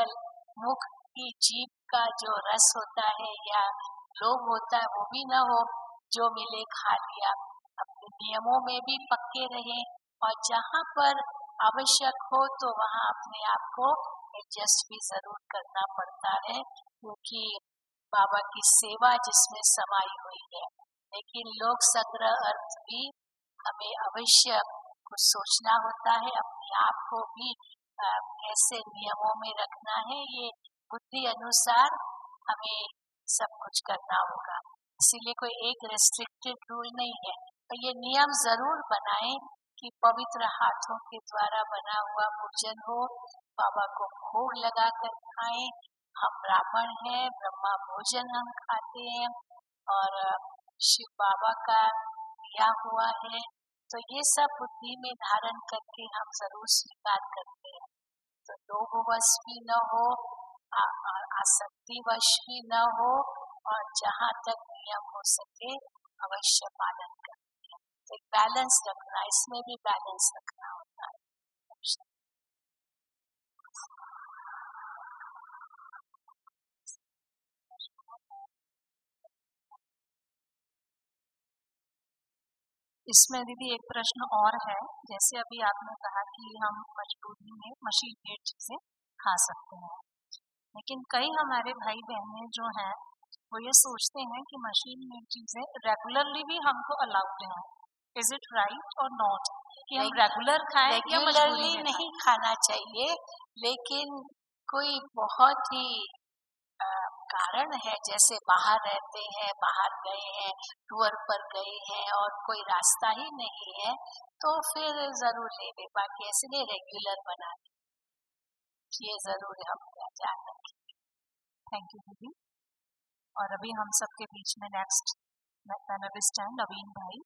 मुख की जीभ का जो रस होता है या लोभ होता है वो भी न हो, जो मिले खा लिया। अपने नियमों में भी पक्के रहें और जहाँ पर आवश्यक हो तो वहाँ अपने आप को एडजस्ट भी जरूर करना पड़ता है, क्योंकि बाबा की सेवा जिसमें समाई हुई है। लेकिन लोक संग्रह अर्थ भी हमें अवश्य कुछ सोचना होता है, अपने आप को भी कैसे नियमों में रखना है, ये बुद्धि अनुसार हमें सब कुछ करना होगा। इसीलिए कोई एक रेस्ट्रिक्टेड रूल नहीं है, पर ये नियम जरूर बनाएं कि पवित्र हाथों के द्वारा बना हुआ भोजन हो, बाबा को भोग लगा कर खाएं। हम ब्राह्मण हैं, ब्रह्मा भोजन हम खाते हैं और शिव बाबा का दिया हुआ है, तो ये सब बुद्धि में धारण करके हम जरूर स्वीकार करते हैं। तो लोभवश भी न हो, आसक्तिवश भी न हो, और जहाँ तक नियम हो सके अवश्य पालन करते हैं। तो एक बैलेंस रखना, इसमें भी बैलेंस रखना होता है। इसमें दीदी एक प्रश्न और है, जैसे अभी आपने कहा कि हम मजबूरी में मशीन मेड चीज़ें खा सकते हैं, लेकिन कई हमारे भाई बहनें जो हैं वो ये सोचते हैं कि मशीन मेड चीज़ें रेगुलरली भी हमको अलाउड हैं। इज इट राइट और नॉट कि हम रेगुलर खाएं या मजबूरी रेगुलरली में नहीं खाना चाहिए, लेकिन कोई बहुत ही कारण है, जैसे बाहर रहते हैं, बाहर गए हैं, टूर पर गए हैं और कोई रास्ता ही नहीं है, तो फिर जरूर ले ले, बाकी ऐसे नहीं रेगुलर बना ले, ये जरूर हम ध्यान रखें। थैंक यू दीदी। और अभी हम सबके बीच में नेक्स्ट पैनलिस्ट हैं नवीन भाई।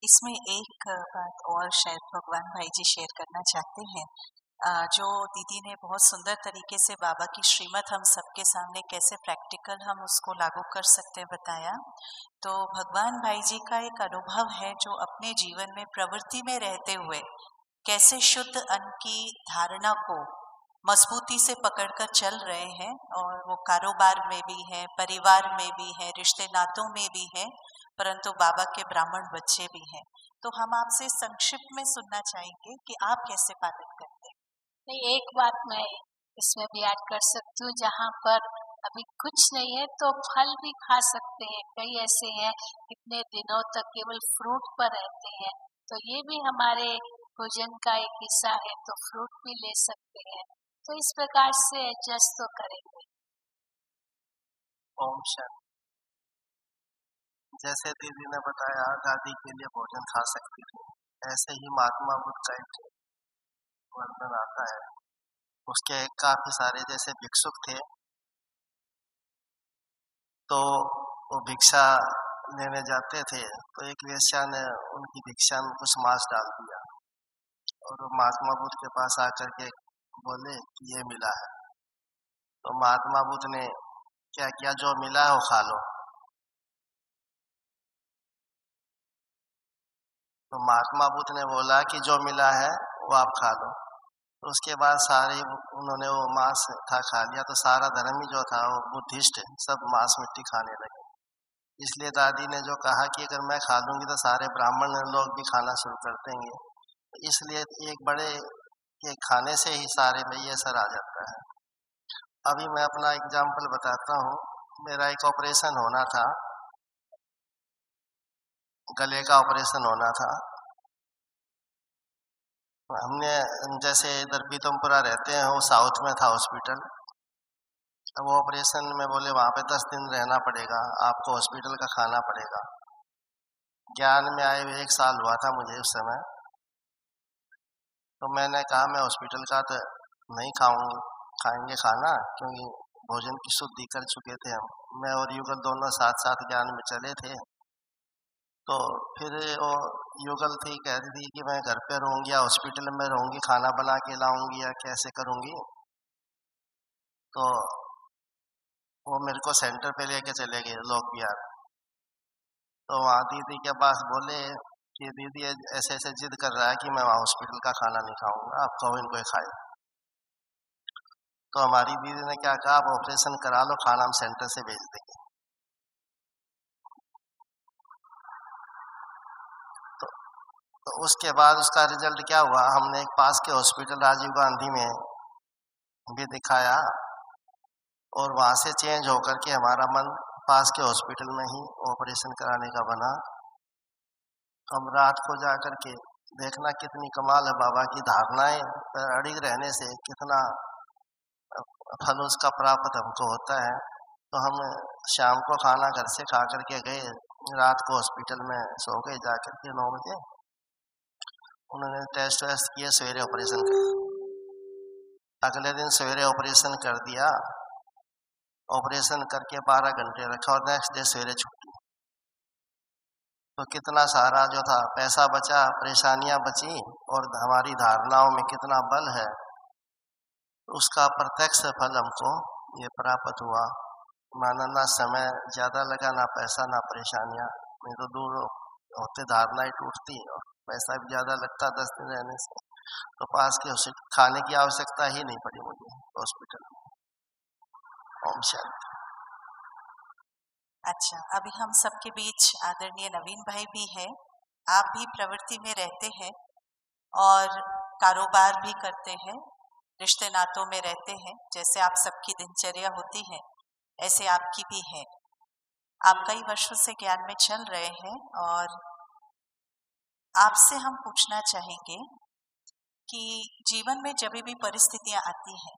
इसमें एक बात और शायद भगवान भाई जी शेयर करना चाहते हैं। जो दीदी ने बहुत सुंदर तरीके से बाबा की श्रीमत हम सबके सामने कैसे प्रैक्टिकल हम उसको लागू कर सकते हैं बताया, तो भगवान भाई जी का एक अनुभव है जो अपने जीवन में प्रवृत्ति में रहते हुए कैसे शुद्ध अन्न की धारणा को मजबूती से पकड़कर चल रहे हैं, और वो कारोबार में भी है, परिवार में भी है, रिश्ते नातों में भी है, परंतु बाबा के ब्राह्मण बच्चे भी हैं। तो हम आपसे संक्षिप्त में सुनना चाहेंगे कि आप कैसे पालन करते हैं। नहीं, एक बात मैं इसमें भी ऐड कर सकती हूँ, जहाँ पर अभी कुछ नहीं है तो फल भी खा सकते हैं। कई ऐसे हैं कितने दिनों तक केवल फ्रूट पर रहते हैं, तो ये भी हमारे भोजन का एक हिस्सा है, तो फ्रूट भी ले सकते हैं। तो इस प्रकार से एडजस्ट तो करेंगे। ओम शांति। जैसे दीदी ने बताया दादी के लिए भोजन खा सकती थी, ऐसे ही महात्मा बुद्ध का एक वर्णन आता है। उसके काफी सारे जैसे भिक्षुक थे, तो वो भिक्षा लेने जाते थे, तो एक वेश्या ने उनकी भिक्षा में कुछ मांस डाल दिया और वो महात्मा बुद्ध के पास आकर के बोले कि ये मिला है। तो महात्मा बुद्ध ने क्या किया, जो मिला है वो खा लो। तो महात्मा बुद्ध ने बोला कि जो मिला है वो आप खा लो। तो उसके बाद सारे उन्होंने वो मांस खा लिया, तो सारा धर्म ही जो था वो बुद्धिस्ट सब मांस मिट्टी खाने लगे। इसलिए दादी ने जो कहा कि अगर मैं खा लूंगी तो सारे ब्राह्मण लोग भी खाना शुरू कर देंगे, तो इसलिए एक बड़े के खाने से ही सारे में ये असर आ जाता है। अभी मैं अपना एग्जाम्पल बताता हूँ। मेरा एक ऑपरेशन होना था, गले का ऑपरेशन होना था। हमने जैसे इधर पीतमपुरा रहते हैं, वो साउथ में था हॉस्पिटल। वो ऑपरेशन में बोले वहाँ पे 10 दिन रहना पड़ेगा, आपको हॉस्पिटल का खाना पड़ेगा। ज्ञान में आए हुए 1 साल हुआ था मुझे उस समय। तो मैंने कहा मैं हॉस्पिटल का तो नहीं खाएंगे खाना, क्योंकि भोजन की शुद्धि कर चुके थे हम। मैं और युगल दोनों साथ साथ ज्ञान में चले थे। तो फिर वो युगल थी, कहती थी कि मैं घर पे रहूँगी या हॉस्पिटल में रहूँगी, खाना बना के लाऊंगी या कैसे करूँगी। तो वो मेरे को सेंटर पे लेके चले गए लोक बिहार। तो वहाँ दीदी के पास बोले कि दीदी ऐसे ऐसे जिद कर रहा है कि मैं वहाँ हॉस्पिटल का खाना नहीं खाऊंगा, आप कहो इनको खाए। तो हमारी दीदी ने क्या कहा, आप ऑपरेशन करा लो, खाना हम सेंटर से भेज देंगे। तो उसके बाद उसका रिजल्ट क्या हुआ, हमने एक पास के हॉस्पिटल राजीव गांधी में भी दिखाया और वहाँ से चेंज होकर के हमारा मन पास के हॉस्पिटल में ही ऑपरेशन कराने का बना। हम रात को जा कर के देखना कितनी कमाल है, बाबा की धारणाएं पर अड़िग रहने से कितना फल उसका प्राप्त हमको होता है। तो हम शाम को खाना घर से खा करके गए, रात को हॉस्पिटल में सो गए जा करके 9 बजे। उन्होंने टेस्ट वेस्ट किए, सवेरे ऑपरेशन कर अगले दिन सवेरे ऑपरेशन कर दिया। ऑपरेशन करके 12 घंटे रखा और नेक्स्ट डे सवेरे छुट्टी। तो कितना सारा जो था पैसा बचा, परेशानियां बची और हमारी धारणाओं में कितना बल है, उसका प्रत्यक्ष फल हमको ये प्राप्त हुआ। माना ना समय ज़्यादा लगा, ना पैसा, ना परेशानियां। नहीं तो दूर होते धारणाएं टूटती और पैसा भी ज़्यादा लगता 10 दिन रहने से। तो पास के खाने की आवश्यकता ही नहीं पड़ी मुझे हॉस्पिटल में। ओम शांति। अच्छा, अभी हम सबके बीच आदरणीय नवीन भाई भी हैं। आप भी प्रवृत्ति में रहते हैं और कारोबार भी करते हैं, रिश्ते नातों में रहते हैं। जैसे आप सबकी दिनचर्या होती है ऐसे आपकी भी है। आप कई वर्षों से ज्ञान में चल रहे हैं और आपसे हम पूछना चाहेंगे कि जीवन में जब भी परिस्थितियां आती हैं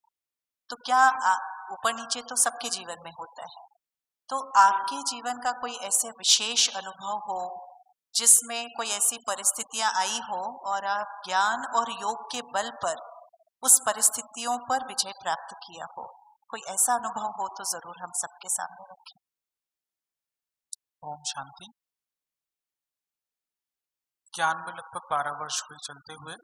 तो क्या ऊपर नीचे तो सबके जीवन में होता है, तो आपके जीवन का कोई ऐसे विशेष अनुभव हो जिसमें कोई ऐसी परिस्थितियां आई हो और आप ज्ञान और योग के बल पर उस परिस्थितियों पर विजय प्राप्त किया हो, कोई ऐसा अनुभव हो तो जरूर हम सबके सामने रखें। ओम शांति। ज्ञान में लगभग 12 वर्ष हुए चलते हुए।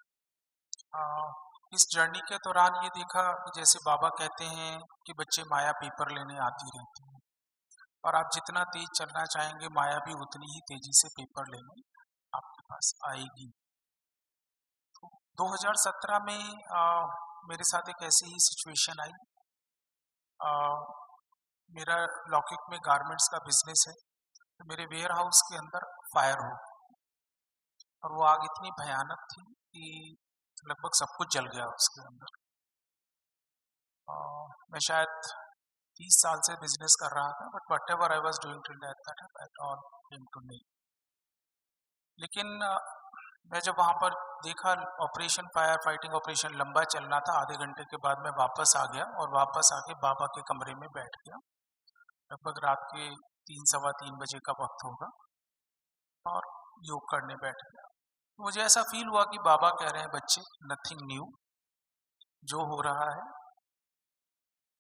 इस जर्नी के दौरान ये देखा कि जैसे बाबा कहते हैं कि बच्चे माया पेपर लेने आती रहती है और आप जितना तेज चलना चाहेंगे माया भी उतनी ही तेजी से पेपर लेने आपके पास आएगी। तो 2017 में मेरे साथ एक ऐसी ही सिचुएशन आई। मेरा लौकिक में गारमेंट्स का बिजनेस है, तो मेरे वेयर हाउस के अंदर फायर हो और वो आग इतनी भयानक थी कि लगभग सब कुछ जल गया उसके अंदर। मैं शायद 30 साल से बिजनेस कर रहा था, but whatever I was doing till that all came to me. लेकिन मैं जब वहाँ पर देखा ऑपरेशन फायर फाइटिंग ऑपरेशन लंबा चलना था, आधे घंटे के बाद मैं वापस आ गया और वापस आके बाबा के कमरे में बैठ गया। लगभग रात के 3 सवा 3 बजे का वक्त होगा और योग करने बैठ गया। मुझे ऐसा फील हुआ कि बाबा कह रहे हैं बच्चे नथिंग न्यू, जो हो रहा है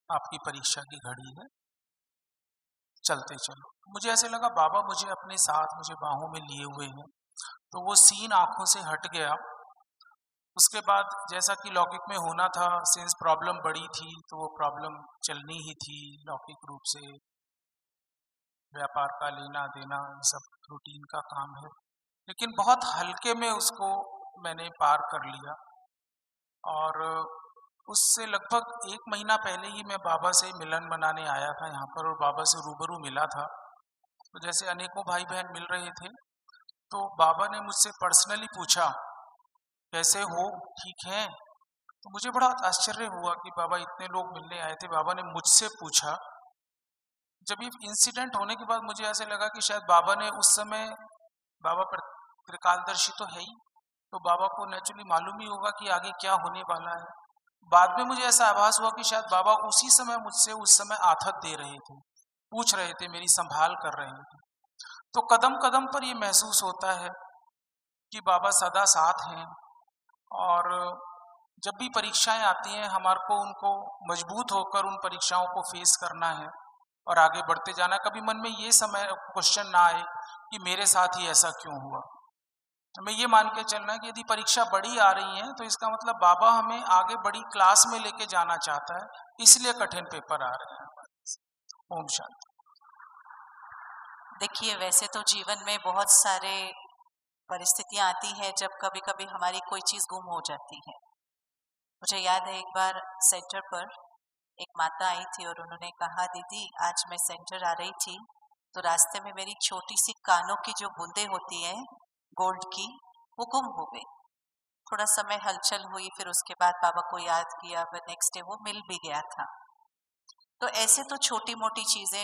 आपकी परीक्षा की घड़ी है, चलते चलो। मुझे ऐसे लगा बाबा मुझे अपने साथ मुझे बाहों में लिए हुए हैं, तो वो सीन आंखों से हट गया। उसके बाद जैसा कि लौकिक में होना था, सिंस प्रॉब्लम बड़ी थी तो वो प्रॉब्लम चलनी ही थी। लौकिक रूप से व्यापार का लेना देना सब रूटीन का काम है, लेकिन बहुत हल्के में उसको मैंने पार कर लिया। और उससे लगभग 1 महीना पहले ही मैं बाबा से मिलन मनाने आया था यहाँ पर और बाबा से रूबरू मिला था। तो जैसे अनेकों भाई बहन मिल रहे थे तो बाबा ने मुझसे पर्सनली पूछा कैसे हो, ठीक है? तो मुझे बड़ा आश्चर्य हुआ कि बाबा इतने लोग मिलने आए थे, बाबा ने मुझसे पूछा। जब ये इंसिडेंट होने के बाद मुझे ऐसे लगा कि शायद बाबा ने उस समय, बाबा त्रिकालदर्शी तो है ही, तो बाबा को नेचुरली मालूम ही होगा कि आगे क्या होने वाला है। बाद में मुझे ऐसा आभास हुआ कि शायद बाबा उसी समय मुझसे उस समय आथत दे रहे थे, पूछ रहे थे, मेरी संभाल कर रहे थे। तो कदम कदम पर ये महसूस होता है कि बाबा सदा साथ हैं और जब भी परीक्षाएं आती हैं हमारे को उनको मजबूत होकर उन परीक्षाओं को फेस करना है और आगे बढ़ते जाना। कभी मन में ये समय क्वेश्चन ना आए कि मेरे साथ ही ऐसा क्यों हुआ। हमें ये मान के चलना है कि यदि परीक्षा बड़ी आ रही है तो इसका मतलब बाबा हमें आगे बड़ी क्लास में लेके जाना चाहता है, इसलिए कठिन पेपर आ रहे हैं। ओम शांति। देखिए, वैसे तो जीवन में बहुत सारे परिस्थितियां आती हैं जब कभी कभी हमारी कोई चीज़ गुम हो जाती है। मुझे याद है एक बार सेंटर पर एक माता आई थी और उन्होंने कहा, दीदी आज मैं सेंटर आ रही थी तो रास्ते में मेरी छोटी सी कानों की जो बूंदें होती हैं गोल्ड की, वो गुम हो गई। थोड़ा समय हलचल हुई, फिर उसके बाद बाबा को याद किया, फिर नेक्स्ट डे वो मिल भी गया था। तो ऐसे तो छोटी मोटी चीजें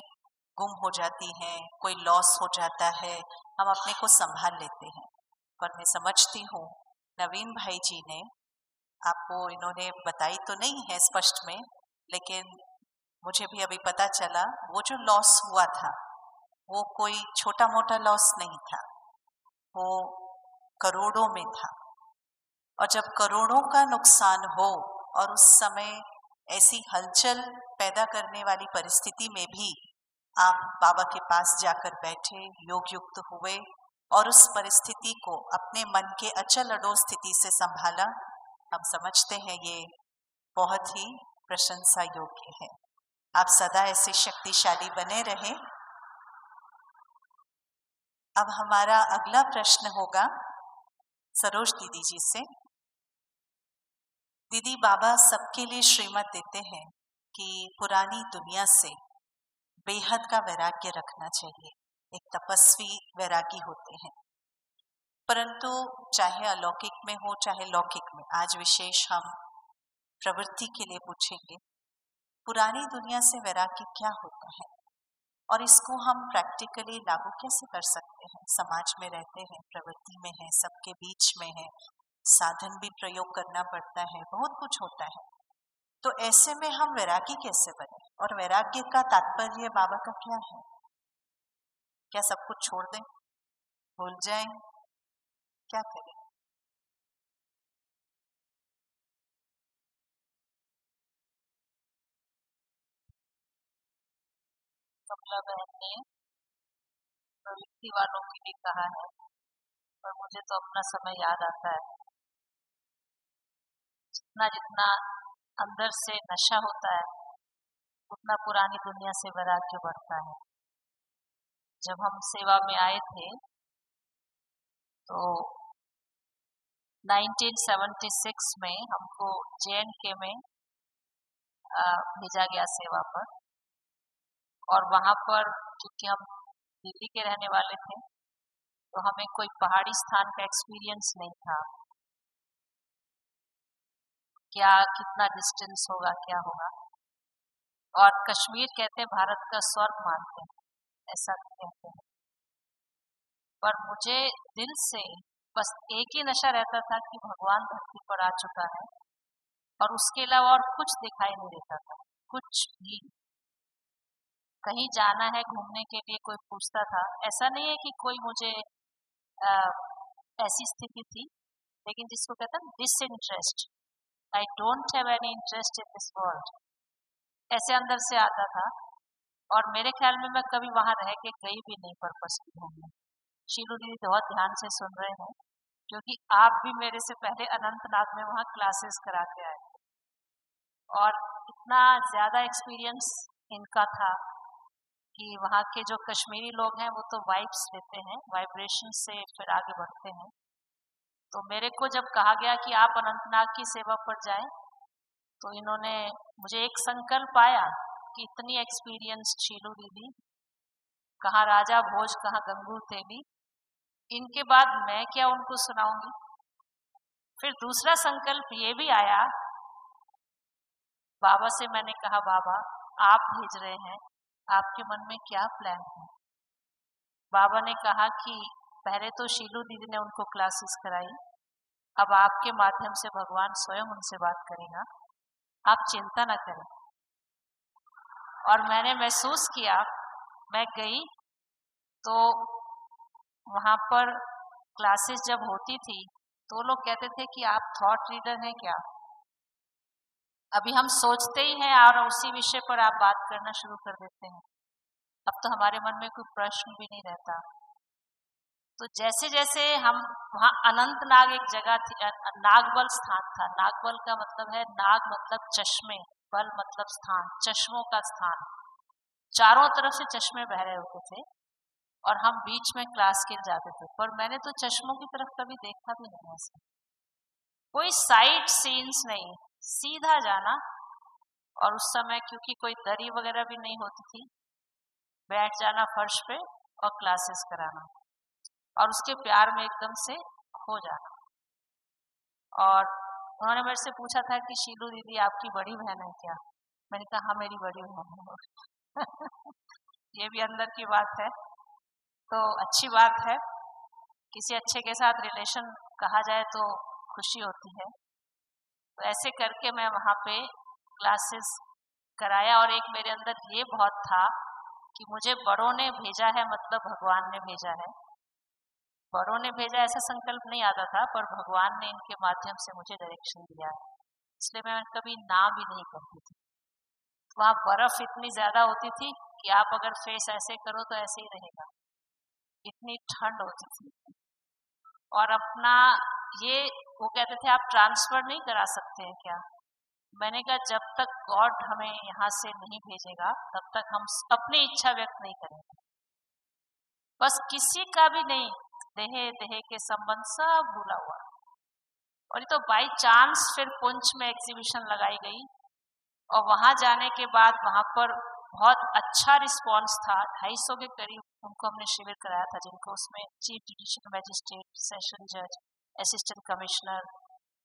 गुम हो जाती हैं, कोई लॉस हो जाता है, हम अपने को संभाल लेते हैं। पर मैं समझती हूँ नवीन भाई जी ने आपको, इन्होंने बताई तो नहीं है स्पष्ट में, लेकिन मुझे भी अभी पता चला वो जो लॉस हुआ था वो कोई छोटा मोटा लॉस नहीं था, वो करोड़ों में था। और जब करोड़ों का नुकसान हो और उस समय ऐसी हलचल पैदा करने वाली परिस्थिति में भी आप बाबा के पास जाकर बैठे, योग युक्त हुए और उस परिस्थिति को अपने मन के अचल अडोल स्थिति से संभाला, हम समझते हैं ये बहुत ही प्रशंसा योग्य है। आप सदा ऐसे शक्तिशाली बने रहें। अब हमारा अगला प्रश्न होगा सरोज दीदी जी से। दीदी, बाबा सबके लिए श्रीमत देते हैं कि पुरानी दुनिया से बेहद का वैराग्य रखना चाहिए। एक तपस्वी वैरागी होते हैं, परंतु चाहे अलौकिक में हो चाहे लौकिक में, आज विशेष हम प्रवृत्ति के लिए पूछेंगे पुरानी दुनिया से वैराग्य क्या होता है और इसको हम प्रैक्टिकली लागू कैसे कर सकते हैं। समाज में रहते हैं, प्रवृत्ति में है, सबके बीच में है, साधन भी प्रयोग करना पड़ता है, बहुत कुछ होता है। तो ऐसे में हम वैरागी कैसे बने और वैराग्य का तात्पर्य बाबा का क्या है? क्या सब कुछ छोड़ दें, भूल जाएं, क्या करें? कमला बहन ने प्रवृत्ति वालों के लिए कहा है, पर मुझे तो अपना समय याद आता है। जितना जितना अंदर से नशा होता है उतना पुरानी दुनिया से वैराग्य बढ़ता है। जब हम सेवा में आए थे तो 1976 में हमको JNK में भेजा गया सेवा पर, और वहाँ पर क्योंकि हम दिल्ली के रहने वाले थे तो हमें कोई पहाड़ी स्थान का एक्सपीरियंस नहीं था, क्या कितना डिस्टेंस होगा, क्या होगा। और कश्मीर कहते हैं भारत का स्वर्ग मानते हैं, ऐसा कहते हैं। पर मुझे दिल से बस एक ही नशा रहता था कि भगवान धरती पर आ चुका है, और उसके अलावा और कुछ दिखाई नहीं देता था, कुछ भी। कहीं जाना है घूमने के लिए कोई पूछता था, ऐसा नहीं है कि कोई मुझे ऐसी स्थिति थी, लेकिन जिसको कहते हैं disinterest, I don't have any interest in this world, ऐसे अंदर से आता था। और मेरे ख्याल में मैं कभी वहां रह के गई भी नहीं पर्पस की घूमने। शीलू दीदी बहुत ध्यान से सुन रहे हैं, क्योंकि आप भी मेरे से पहले अनंतनाग में वहाँ क्लासेस करा के आए थे, और इतना ज़्यादा एक्सपीरियंस इनका था कि वहाँ के जो कश्मीरी लोग हैं वो तो वाइब्स लेते हैं, वाइब्रेशन से फिर आगे बढ़ते हैं। तो मेरे को जब कहा गया कि आप अनंतनाग की सेवा पर जाएं, तो इन्होंने मुझे एक संकल्प आया कि इतनी एक्सपीरियंस शीलू दीदी, कहाँ राजा भोज कहाँ गंगू तेली, इनके बाद मैं क्या उनको सुनाऊंगी। फिर दूसरा संकल्प ये भी आया, बाबा से मैंने कहा बाबा आप भेज रहे हैं, आपके मन में क्या प्लान है। बाबा ने कहा कि पहले तो शीलू दीदी ने उनको क्लासेस कराई, अब आपके माध्यम से भगवान स्वयं उनसे बात करेगा, आप चिंता न करें। और मैंने महसूस किया, मैं गई तो वहाँ पर क्लासेस जब होती थी तो लोग कहते थे कि आप थॉट रीडर हैं क्या, अभी हम सोचते ही हैं और उसी विषय पर आप बात करना शुरू कर देते हैं। अब तो हमारे मन में कोई प्रश्न भी नहीं रहता। तो जैसे जैसे हम वहाँ, अनंतनाग एक जगह थी, नागबल स्थान था। नागबल का मतलब है, नाग मतलब चश्मे, बल मतलब स्थान, चश्मों का स्थान। चारों तरफ से चश्मे बह रहे होते थे और हम बीच में क्लास के जाते थे, पर मैंने तो चश्मों की तरफ कभी देखा भी नहीं। ऐसे कोई साइट सीन्स नहीं, सीधा जाना। और उस समय क्योंकि कोई दरी वगैरह भी नहीं होती थी, बैठ जाना फर्श पे और क्लासेस कराना, और उसके प्यार में एकदम से हो जाना। और उन्होंने मेरे से पूछा था कि शीलू दीदी आपकी बड़ी बहन है क्या? मैंने कहा हाँ मेरी बड़ी बहन है। ये भी अंदर की बात है, तो अच्छी बात है। किसी अच्छे के साथ रिलेशन कहा जाए तो खुशी होती है। तो ऐसे करके मैं वहाँ पे क्लासेस कराया। और एक मेरे अंदर ये बहुत था कि मुझे बड़ों ने भेजा है, मतलब भगवान ने भेजा है। बड़ों ने भेजा ऐसा संकल्प नहीं आता था, पर भगवान ने इनके माध्यम से मुझे डायरेक्शन दिया है, इसलिए मैं कभी ना भी नहीं करती थी। वहाँ बर्फ इतनी ज़्यादा होती थी कि आप अगर फेस ऐसे करो तो ऐसे ही रहेगा, इतनी ठंड होती थी। और अपना ये वो कहते थे आप ट्रांसफ़र नहीं करा सकते हैं क्या? मैंने कहा जब तक गॉड हमें यहाँ से नहीं भेजेगा तब तक हम अपनी इच्छा व्यक्त नहीं करेंगे। बस किसी का भी नहीं, देहे देहे के संबंध सब भूला हुआ। और ये तो बाई चांस फिर पुंछ में एग्जीबिशन लगाई गई, और वहाँ जाने के बाद वहाँ पर बहुत अच्छा रिस्पांस था। 250 के करीब उनको हमने शिविर कराया था, जिनको उसमें चीफ जुडिशियल मैजिस्ट्रेट, सेशन जज, असिस्टेंट कमिश्नर,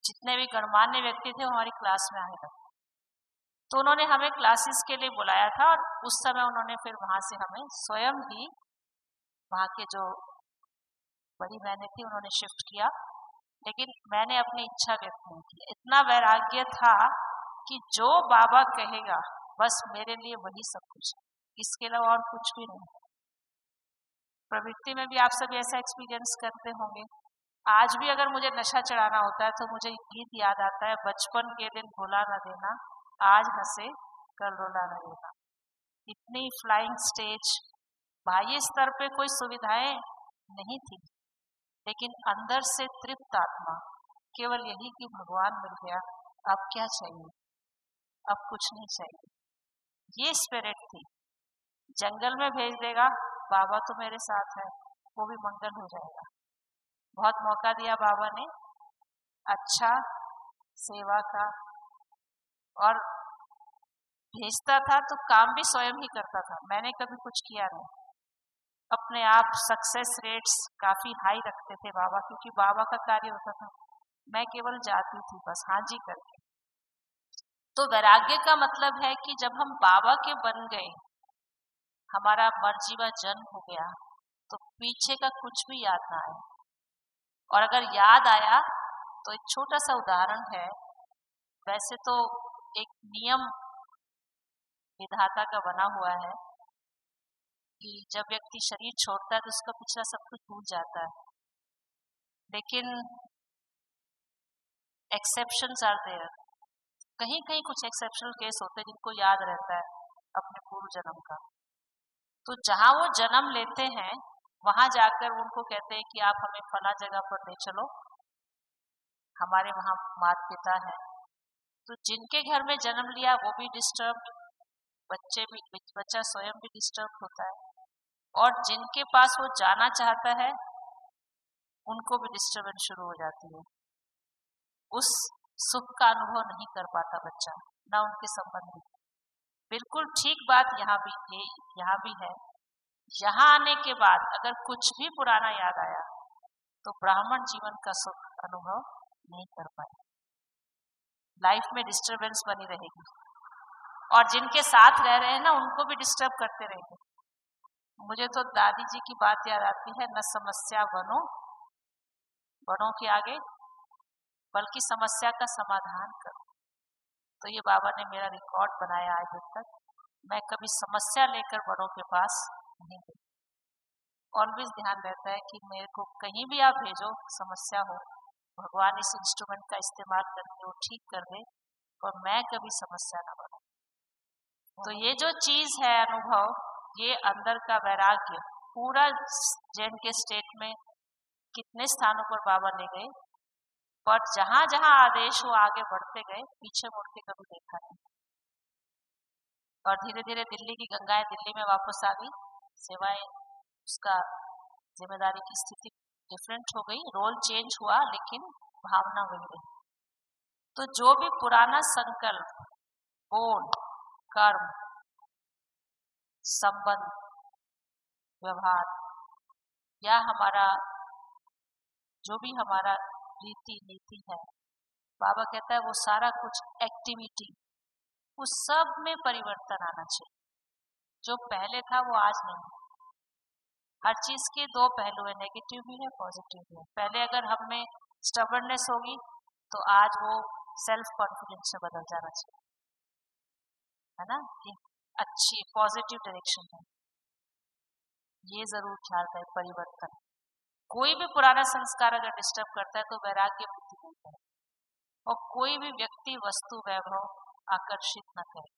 जितने भी गणमान्य व्यक्ति थे हमारी क्लास में आए थे। तो उन्होंने हमें क्लासेस के लिए बुलाया था, और उस समय उन्होंने फिर वहाँ से हमें स्वयं ही वहाँ के जो बड़ी बहनें थी उन्होंने शिफ्ट किया। लेकिन मैंने अपनी इच्छा व्यक्त नहीं की। इतना वैराग्य था कि जो बाबा कहेगा बस मेरे लिए वही सब कुछ, इसके अलावा और कुछ भी नहीं। प्रवृत्ति में भी आप सभी ऐसा एक्सपीरियंस करते होंगे। आज भी अगर मुझे नशा चढ़ाना होता है तो मुझे गीत याद आता है, बचपन के दिन भुला न देना, आज हंसे कल रुला न देना। इतनी फ्लाइंग स्टेज, बाह्य स्तर पे कोई सुविधाएं नहीं थी, लेकिन अंदर से तृप्त आत्मा, केवल यही कि भगवान मिल गया, अब क्या चाहिए, अब कुछ नहीं चाहिए। ये स्पिरिट थी। जंगल में भेज देगा बाबा तो मेरे साथ है, वो भी मंगल हो जाएगा। बहुत मौका दिया बाबा ने, अच्छा सेवा का, और भेजता था तो काम भी स्वयं ही करता था। मैंने कभी कुछ किया नहीं। अपने आप सक्सेस रेट्स काफ़ी हाई रखते थे बाबा, क्योंकि बाबा का कार्य होता था, मैं केवल जाती थी बस हाँ जी करके। तो वैराग्य का मतलब है कि जब हम बाबा के बन गए, हमारा मर्जीवा जन्म हो गया, तो पीछे का कुछ भी याद ना आए। और अगर याद आया तो एक छोटा सा उदाहरण है। वैसे तो एक नियम विधाता का बना हुआ है कि जब व्यक्ति शरीर छोड़ता है तो उसका पिछला सब कुछ भूल जाता है, लेकिन एक्सेप्शंस आर देयर। कहीं कहीं कुछ एक्सेप्शनल केस होते हैं जिनको याद रहता है अपने पूर्व जन्म का। तो जहाँ वो जन्म लेते हैं वहाँ जाकर उनको कहते हैं कि आप हमें फला जगह पर ले चलो, हमारे वहाँ माता पिता है। तो जिनके घर में जन्म लिया वो भी डिस्टर्ब, बच्चा स्वयं भी डिस्टर्ब होता है, और जिनके पास वो जाना चाहता है उनको भी डिस्टर्बेंस शुरू हो जाती है। उस सुख का अनुभव नहीं कर पाता बच्चा, ना उनके संबंधी। बिल्कुल ठीक बात यहाँ भी है। यहाँ आने के बाद अगर कुछ भी पुराना याद आया तो ब्राह्मण जीवन का सुख अनुभव नहीं कर पाए, लाइफ में डिस्टर्बेंस बनी रहेगी, और जिनके साथ रह रहे हैं ना उनको भी डिस्टर्ब करते रहेंगे। मुझे तो दादी जी की बात याद आती है, न समस्या बनो बड़ों के आगे, बल्कि समस्या का समाधान करो। तो ये बाबा ने मेरा रिकॉर्ड बनाया आज तक। मैं कभी समस्या लेकर बड़ों के पास नहीं गई। ऑलवेज ध्यान रहता है कि मेरे को कहीं भी आप भेजो, समस्या हो, भगवान इस इंस्ट्रूमेंट का इस्तेमाल करके वो ठीक कर दे, और मैं कभी समस्या ना बनूं। तो ये जो चीज़ है अनुभव, ये अंदर का वैराग्य, पूरा जैन के स्टेट में कितने स्थानों पर बाबा ले गए, पर जहाँ जहाँ आदेश वो आगे बढ़ते गए, पीछे मुड़ के कभी देखा नहीं। और धीरे धीरे दिल्ली की गंगाएं दिल्ली में वापस आ गई, सेवाएं, उसका जिम्मेदारी की स्थिति डिफरेंट हो गई, रोल चेंज हुआ, लेकिन भावना वही रही। तो जो भी पुराना संकल्प, बोल, कर्म, संबंध, व्यवहार, या हमारा जो भी हमारा रीति नीति है, बाबा कहता है वो सारा कुछ एक्टिविटी, उस सब में परिवर्तन आना चाहिए। जो पहले था वो आज नहीं। हर चीज के दो पहलू है, नेगेटिव भी है पॉजिटिव भी है। पहले अगर हम में स्टबर्ननेस होगी तो आज वो सेल्फ कॉन्फिडेंस से बदल जाना चाहिए, है ना। ये अच्छी पॉजिटिव डायरेक्शन है, ये जरूर ख्याल रहे। परिवर्तन, कोई भी पुराना संस्कार अगर डिस्टर्ब करता है तो वैराग्य बुद्धि नहीं है। और कोई भी व्यक्ति वस्तु वैभव आकर्षित न करे।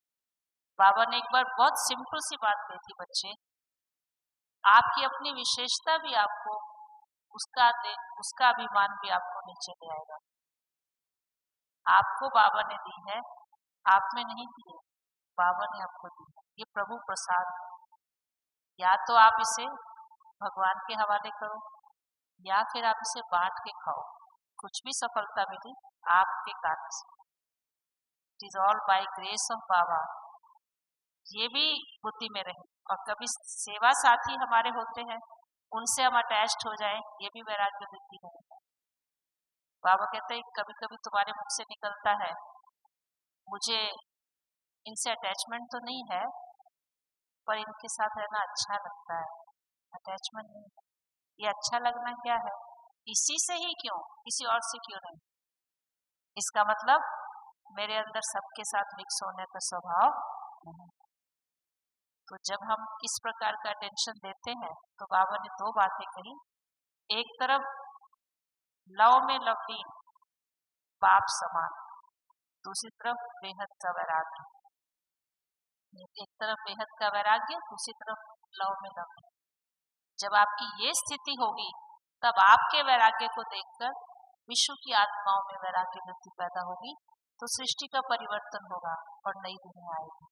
बाबा ने एक बार बहुत सिंपल सी बात कही थी, बच्चे आपकी अपनी विशेषता भी आपको उसका अभिमान भी आपको नीचे ले आएगा। आपको बाबा ने दी है, आप में नहीं दी है, बाबा ने आपको दी है। ये प्रभु प्रसाद है। या तो आप इसे भगवान के हवाले करो या फिर आप इसे बांट के खाओ। कुछ भी सफलता मिली आपके कारण से, it is all by grace of Baba. ये भी बुद्धि में रहे। और कभी सेवा साथी हमारे होते हैं, उनसे हम अटैच्ड हो जाए, ये भी वैराग्य बुद्धि में है। बाबा कहते हैं कभी कभी तुम्हारे मुख से निकलता है मुझे इनसे अटैचमेंट तो नहीं है, पर इनके साथ रहना अच्छा लगता है। अटैचमेंट नहीं है, ये अच्छा लगना क्या है, इसी से ही क्यों, किसी और से क्यों नहीं। इसका मतलब मेरे अंदर सबके साथ मिक्स होने का स्वभाव नहीं। तो जब हम इस प्रकार का टेंशन देते हैं तो बाबा ने दो बातें कही। एक तरफ लव में लवलीन बाप समान, दूसरी तरफ बेहद का वैराग्य। एक तरफ बेहद का वैराग्य, दूसरी तरफ लव में लवलीन। जब आपकी ये स्थिति होगी तब आपके वैराग्य को देखकर विश्व की आत्माओं में वैराग्य वृत्ति पैदा होगी, तो सृष्टि का परिवर्तन होगा और नई दुनिया आएगी।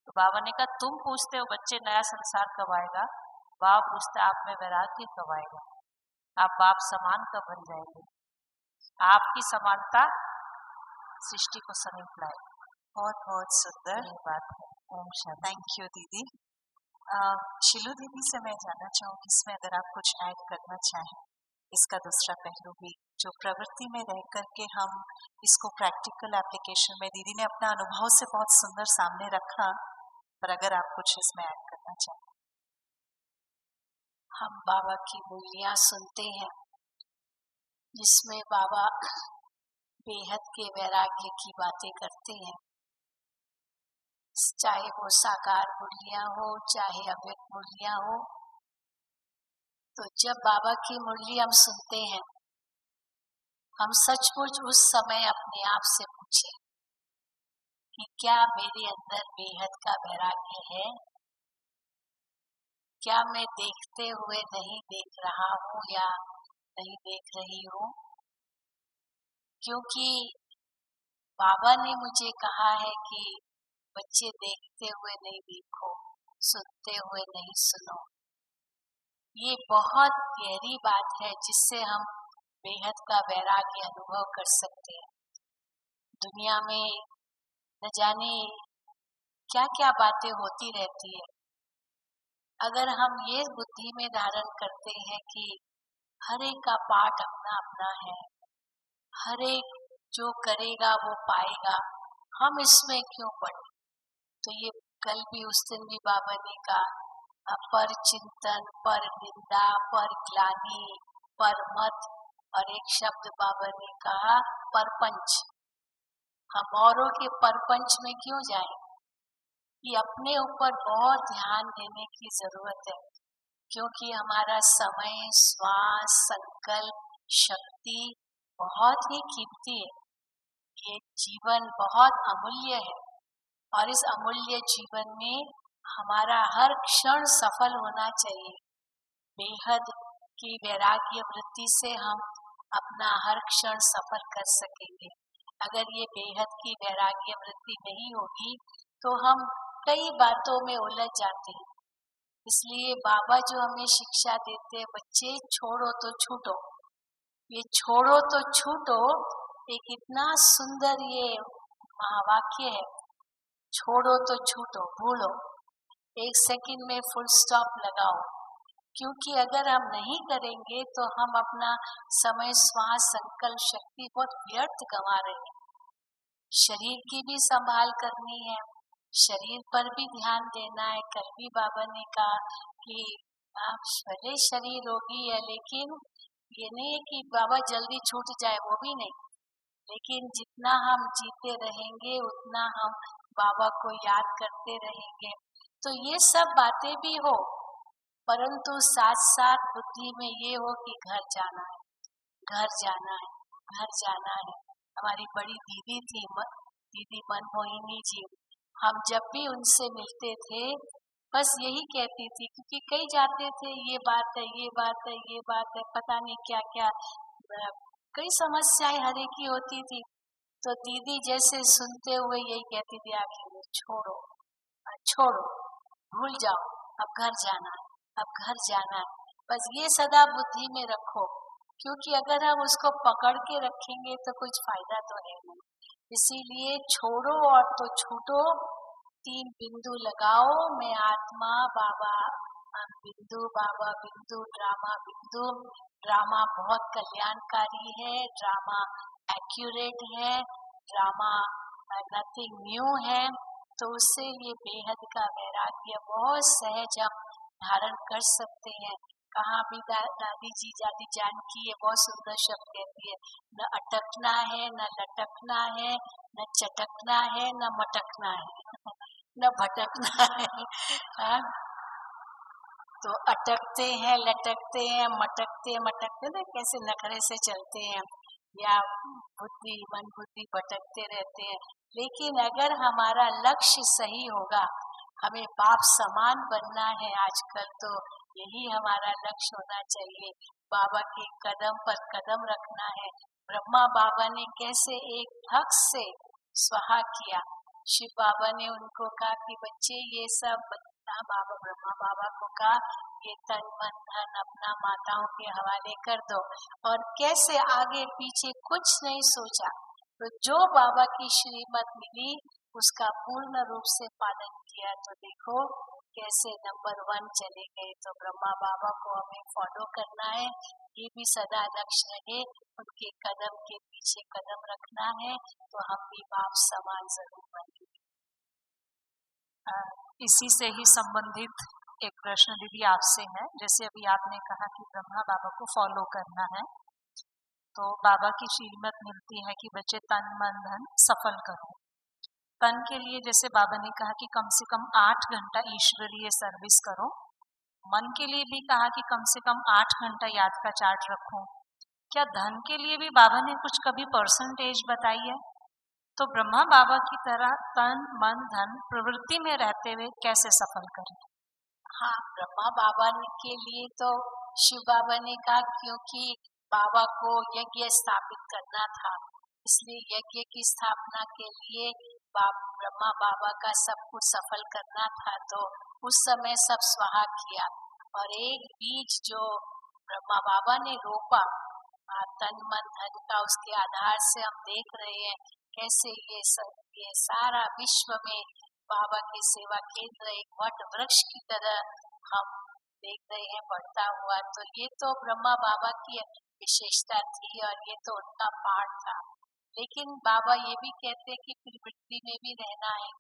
तो बाबा ने कहा तुम पूछते हो बच्चे नया संसार कब आएगा, बाबा पूछते आप में वैराग्य कब आएगा, आप बाप समान कब बन जाएंगे। आपकी समानता सृष्टि को समीप लाए। बहुत बहुत सुंदर ये बात है। ओम शांति। थैंक यू दीदी। शिलू दीदी से मैं जानना चाहूँगी इसमें अगर आप कुछ ऐड करना चाहें, इसका दूसरा पहलू भी जो प्रवृत्ति में रह करके हम इसको प्रैक्टिकल एप्लीकेशन में, दीदी ने अपना अनुभव से बहुत सुंदर सामने रखा, पर अगर आप कुछ इसमें ऐड करना चाहें। हम बाबा की मूल्यां सुनते हैं जिसमें बाबा बेहद के वैराग्य की बातें करते हैं, चाहे वो साकार मुरलियां हो चाहे अव्यक्त मुरलियां हो। तो जब बाबा की मुरली हम सुनते हैं, हम सचमुच उस समय अपने आप से पूछें कि क्या मेरे अंदर बेहद का वैराग्य है, क्या मैं देखते हुए नहीं देख रहा हूँ या नहीं देख रही हूँ। क्योंकि बाबा ने मुझे कहा है कि बच्चे देखते हुए नहीं देखो, सुनते हुए नहीं सुनो। ये बहुत गहरी बात है जिससे हम बेहद का वैराग्य अनुभव कर सकते हैं। दुनिया में न जाने क्या क्या बातें होती रहती है। अगर हम ये बुद्धि में धारण करते हैं कि हर एक का पाठ अपना अपना है, हर एक जो करेगा वो पाएगा, हम इसमें क्यों पड़े। तो ये कल भी उस दिन भी बाबा ने कहा पर चिंतन, पर निंदा, पर ग्लानि, पर मत, और एक शब्द बाबा ने कहा परपंच। हम औरों के परपंच में क्यों जाएं। ये अपने ऊपर बहुत ध्यान देने की जरूरत है, क्योंकि हमारा समय, श्वास, संकल्प, शक्ति बहुत ही कीमती है। ये जीवन बहुत अमूल्य है और इस अमूल्य जीवन में हमारा हर क्षण सफल होना चाहिए। बेहद की वैराग्य वृत्ति से हम अपना हर क्षण सफल कर सकेंगे। अगर ये बेहद की वैराग्य वृत्ति नहीं होगी तो हम कई बातों में उलझ जाते हैं। इसलिए बाबा जो हमें शिक्षा देते हैं, बच्चे छोड़ो तो छूटो। ये छोड़ो तो छूटो एक इतना सुंदर ये महावाक्य है। छोड़ो तो छूटो, भूलो, एक सेकंड में फुल स्टॉप लगाओ। क्योंकि अगर हम नहीं करेंगे तो हम अपना समय, श्वास, संकल्प शक्ति बहुत व्यर्थ गंवा रहे हैं। शरीर की भी संभाल करनी है, शरीर पर भी ध्यान देना है। कल भी बाबा ने कहा कि आप भले शरीर रोगी है, लेकिन ये नहीं है कि बाबा जल्दी छूट जाए, वो भी नहीं। लेकिन जितना हम जीते रहेंगे उतना हम बाबा को याद करते रहेंगे। तो ये सब बातें भी हो, परंतु साथ साथ बुद्धि में ये हो कि घर जाना है, घर जाना है, घर जाना है। हमारी बड़ी दीदी थी, दीदी मनमोहिनी जी, हम जब भी उनसे मिलते थे बस यही कहती थी, क्योंकि कई जाते थे ये बात है, ये बात है, ये बात है, पता नहीं क्या क्या कई समस्याएं हर एक की होती थी। तो दीदी जैसे सुनते हुए यही कहती थी, आखिर में छोड़ो, छोड़ो, भूल जाओ, अब घर जाना है, अब घर जाना है। बस ये सदा बुद्धि में रखो, क्योंकि अगर हम उसको पकड़ के रखेंगे तो कुछ फायदा तो है नहीं। इसीलिए छोड़ो और तो छूटो, 3 बिंदु लगाओ, मैं आत्मा, बाबा बिंदु, बाबा बिंदु, ड्रामा बिंदु। ड्रामा बहुत कल्याणकारी है, ड्रामा एक्यूरेट है, ड्रामा नथिंग न्यू है। तो उससे ये बेहद का वैराग्य बहुत सहज हम धारण कर सकते हैं। कहाँ भी दादी जी, दादी जानकी ये बहुत सुंदर शब्द कहती है, न अटकना है, न लटकना है, न चटकना है, न मटकना है, न भटकना है। हाँ? तो अटकते हैं, लटकते हैं, मटकते ना, कैसे नखरे से चलते हैं, या मन बुद्धि भटकते रहते हैं। लेकिन अगर हमारा लक्ष्य सही होगा, हमें बाप समान बनना है आजकल, तो यही हमारा लक्ष्य होना चाहिए। बाबा के कदम पर कदम रखना है। ब्रह्मा बाबा ने कैसे एक धक से स्वाहा किया। शिव बाबा ने उनको कहा कि बच्चे ये सब, बाबा ब्रह्मा बाबा को कहा ये तन मन धन अपना माताओं के हवाले कर दो, और कैसे आगे पीछे कुछ नहीं सोचा। तो जो बाबा की श्रीमत मिली उसका पूर्ण रूप से पालन किया। तो देखो कैसे नंबर 1 चले गए। तो ब्रह्मा बाबा को हमें फॉलो करना है, ये भी सदा लक्ष्य रहे, उनके कदम के पीछे कदम रखना है, तो हम भी बाप समान जरूर बनेंगे। इसी से ही संबंधित एक प्रश्न दीदी आपसे है। जैसे अभी आपने कहा कि ब्रह्मा बाबा को फॉलो करना है, तो बाबा की श्रीमत मिलती है कि बच्चे तन मन धन सफल करो। तन के लिए जैसे बाबा ने कहा कि कम से कम 8 घंटा ईश्वरीय सर्विस करो। मन के लिए भी कहा कि कम से कम 8 घंटा याद का चार्ट रखो। क्या धन के लिए भी बाबा ने कुछ कभी परसेंटेज बताई है? तो ब्रह्मा बाबा की तरह तन मन धन प्रवृत्ति में रहते हुए कैसे सफल करें? हाँ, ब्रह्मा बाबा के लिए तो शिव बाबा ने कहा, क्योंकि बाबा को यज्ञ स्थापित करना था, इसलिए यज्ञ की स्थापना के लिए ब्रह्मा बाबा का सब कुछ सफल करना था। तो उस समय सब स्वाहा किया, और एक बीज जो ब्रह्मा बाबा ने रोपा तन मन धन का, उसके आधार से हम देख रहे हैं कैसे ये सारा विश्व में बाबा की सेवा केंद्र एक वट वृक्ष की तरह हम देख रहे हैं बढ़ता हुआ। तो ये तो ब्रह्मा बाबा की विशेषता थी, और ये तो उनका पाठ था। लेकिन बाबा ये भी कहते हैं कि प्रवृत्ति में भी रहना है,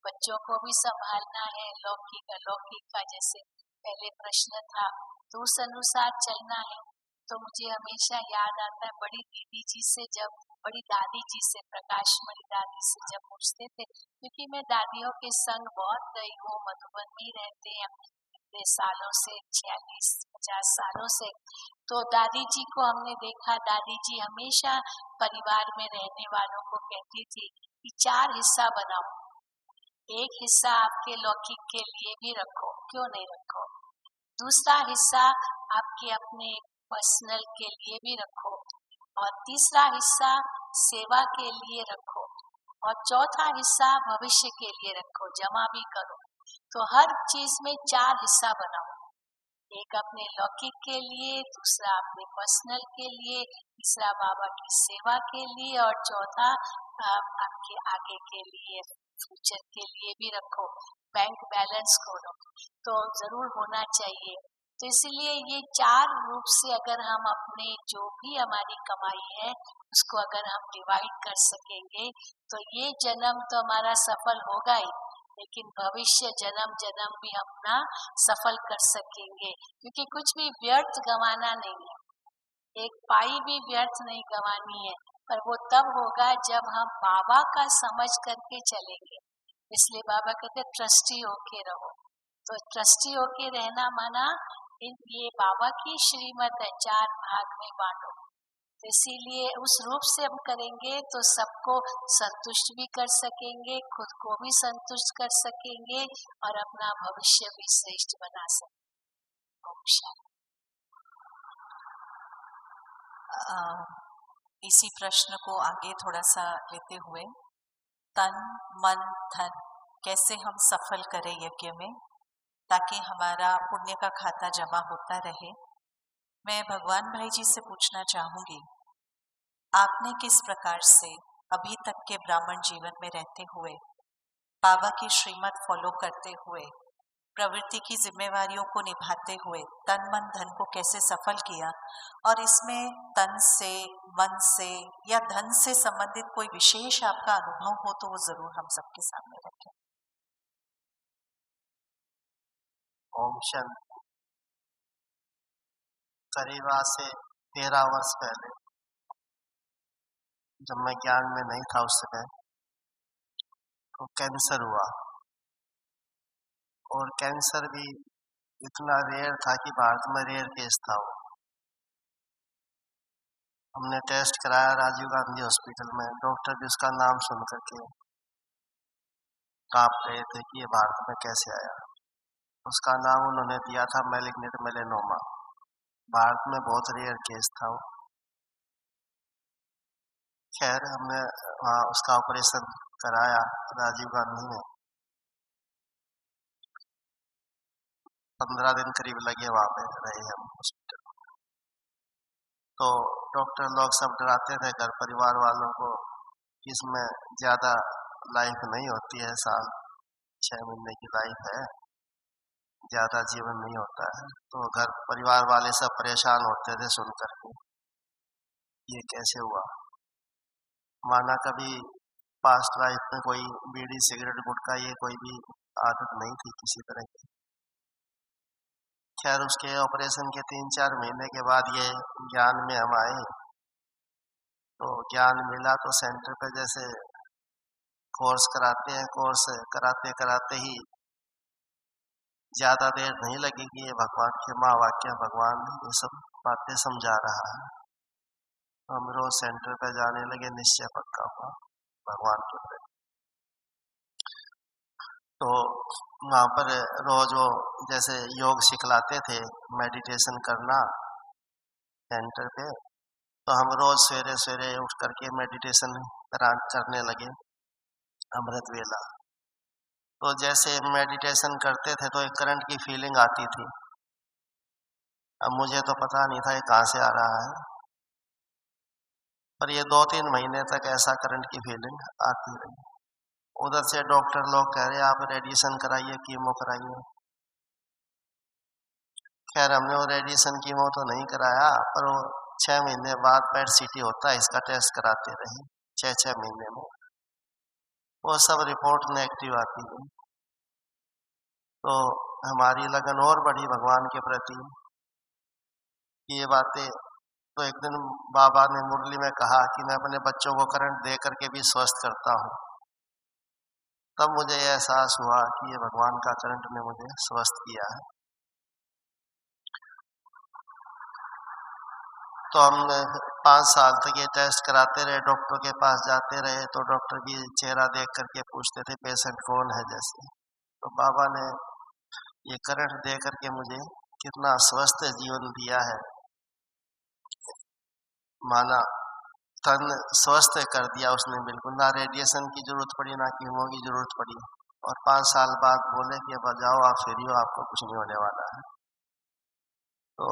बच्चों को भी संभालना है, लौकिक अलौकिक का जैसे पहले प्रश्न था, तो उस अनुसार चलना है। तो मुझे हमेशा याद आता है बड़ी दीदी जी से, जब बड़ी दादी जी से, प्रकाशमणि दादी से जब पूछते थे, क्योंकि मैं दादियों के संग बहुत गई हूँ, मधुबन भी रहते हैं इतने सालों से, 46-50 सालों से। तो दादी जी को हमने देखा, दादी जी हमेशा परिवार में रहने वालों को कहती थी कि 4 हिस्सा बनाओ, एक हिस्सा आपके लौकिक के लिए भी रखो, क्यों नहीं रखो, दूसरा हिस्सा आपके अपने पर्सनल के लिए भी रखो, और तीसरा हिस्सा सेवा के लिए रखो, और चौथा हिस्सा भविष्य के लिए रखो, जमा भी करो। तो हर चीज में 4 हिस्सा बनाओ, एक अपने लौकिक के लिए, दूसरा अपने पर्सनल के लिए, तीसरा बाबा की सेवा के लिए, और चौथा आपके आगे के लिए, फ्यूचर के लिए भी रखो। बैंक बैलेंस खोलो, तो जरूर होना चाहिए। तो इसलिए ये चार रूप से अगर हम अपने जो भी हमारी कमाई है उसको अगर हम डिवाइड कर सकेंगे तो ये जन्म तो हमारा सफल होगा ही, लेकिन भविष्य जन्म भी अपना सफल कर सकेंगे, क्योंकि कुछ भी व्यर्थ गंवाना नहीं है, एक पाई भी व्यर्थ नहीं गंवानी है, पर वो तब होगा जब हम बाबा का समझ करके चलेंगे। इसलिए बाबा कहते ट्रस्टी होके रहो। तो ट्रस्टी होके रहना माना ये बाबा की श्रीमत है, 4 भाग में बांटो। तो इसीलिए उस रूप से हम करेंगे तो सबको संतुष्ट भी कर सकेंगे, खुद को भी संतुष्ट कर सकेंगे और अपना भविष्य भी श्रेष्ठ बना सकेंगे। ओम शांति। इसी प्रश्न को आगे थोड़ा सा लेते हुए, तन मन धन कैसे हम सफल करें यज्ञ में ताकि हमारा पुण्य का खाता जमा होता रहे। मैं भगवान भाई जी से पूछना चाहूंगी, आपने किस प्रकार से अभी तक के ब्राह्मण जीवन में रहते हुए बाबा की श्रीमत फॉलो करते हुए प्रवृत्ति की जिम्मेवारियों को निभाते हुए तन मन धन को कैसे सफल किया, और इसमें तन से मन से या धन से संबंधित कोई विशेष आपका अनुभव हो तो वो जरूर हम सबके सामने रखें। ओम शांति। करीब आज से 13 वर्ष पहले जब मैं ज्ञान में नहीं था उस समय तो कैंसर हुआ, और कैंसर भी इतना रेयर था कि भारत में रेयर केस था वो। हमने टेस्ट कराया राजीव गांधी हॉस्पिटल में, डॉक्टर भी उसका नाम सुन करके कांप रहे थे कि ये भारत में कैसे आया। उसका नाम उन्होंने दिया था मैलिग्नेंट मेलेनोमा। भारत में बहुत रेयर केस था वो। खैर हमने वहाँ उसका ऑपरेशन कराया राजीव गांधी में। 15 दिन करीब लगे वहाँ पे रहे हम हॉस्पिटल। तो डॉक्टर लोग सब डराते थे घर परिवार वालों को कि इसमें ज़्यादा लाइफ नहीं होती है, साल 6 महीने की लाइफ है, ज़्यादा जीवन नहीं होता है। तो घर परिवार वाले सब परेशान होते थे सुन करके, ये कैसे हुआ। माना कभी पास्ट लाइफ में कोई बीड़ी सिगरेट गुटखा ये कोई भी आदत नहीं थी किसी तरह की। खैर उसके ऑपरेशन के 3-4 महीने के बाद ये ज्ञान में हम आए। तो ज्ञान मिला तो सेंटर पे जैसे कोर्स कराते हैं, कोर्स कराते कराते ही ज़्यादा देर नहीं लगी कि ये भगवान के महावाक्य भगवान ये सब बातें समझा रहा है। हम रोज सेंटर पे जाने लगे, निश्चय पक्का हुआ भगवान के प्रति। तो वहाँ पर रोज वो जैसे योग सिखलाते थे, मेडिटेशन करना सेंटर पे, तो हम रोज सवेरे सवेरे उठ करके मेडिटेशन करने लगे अमृत वेला। तो जैसे मेडिटेशन करते थे तो एक करंट की फीलिंग आती थी। अब मुझे तो पता नहीं था ये कहाँ से आ रहा है, पर ये 2-3 महीने तक ऐसा करंट की फीलिंग आती रही। उधर से डॉक्टर लोग कह रहे आप रेडिएशन कराइए, कीमो कराइए। खैर हमने वो रेडिएशन कीमो तो नहीं कराया, पर वो 6 महीने बाद पेट सीटी होता है, इसका टेस्ट कराते रहे 6-6 महीने में। वो सब रिपोर्ट नेगेटिव आती है। तो हमारी लगन और बढ़ी भगवान के प्रति। ये बातें तो एक दिन बाबा ने मुरली में कहा कि मैं अपने बच्चों को करंट दे करके भी स्वस्थ करता हूँ। तब मुझे यह एहसास हुआ कि ये भगवान का करंट ने मुझे स्वस्थ किया है। तो हम 5 साल तक ये टेस्ट कराते रहे, डॉक्टर के पास जाते रहे, तो डॉक्टर भी चेहरा देख करके पूछते थे पेशेंट कौन है जैसे। तो बाबा ने ये करंट दे करके मुझे कितना स्वस्थ जीवन दिया है, माना तन स्वस्थ कर दिया उसने बिल्कुल। ना रेडिएशन की जरूरत पड़ी, ना कीमो की जरूरत पड़ी। और 5 साल बाद बोले कि अब जाओ आप फ्री हो, आपको कुछ नहीं होने वाला है। तो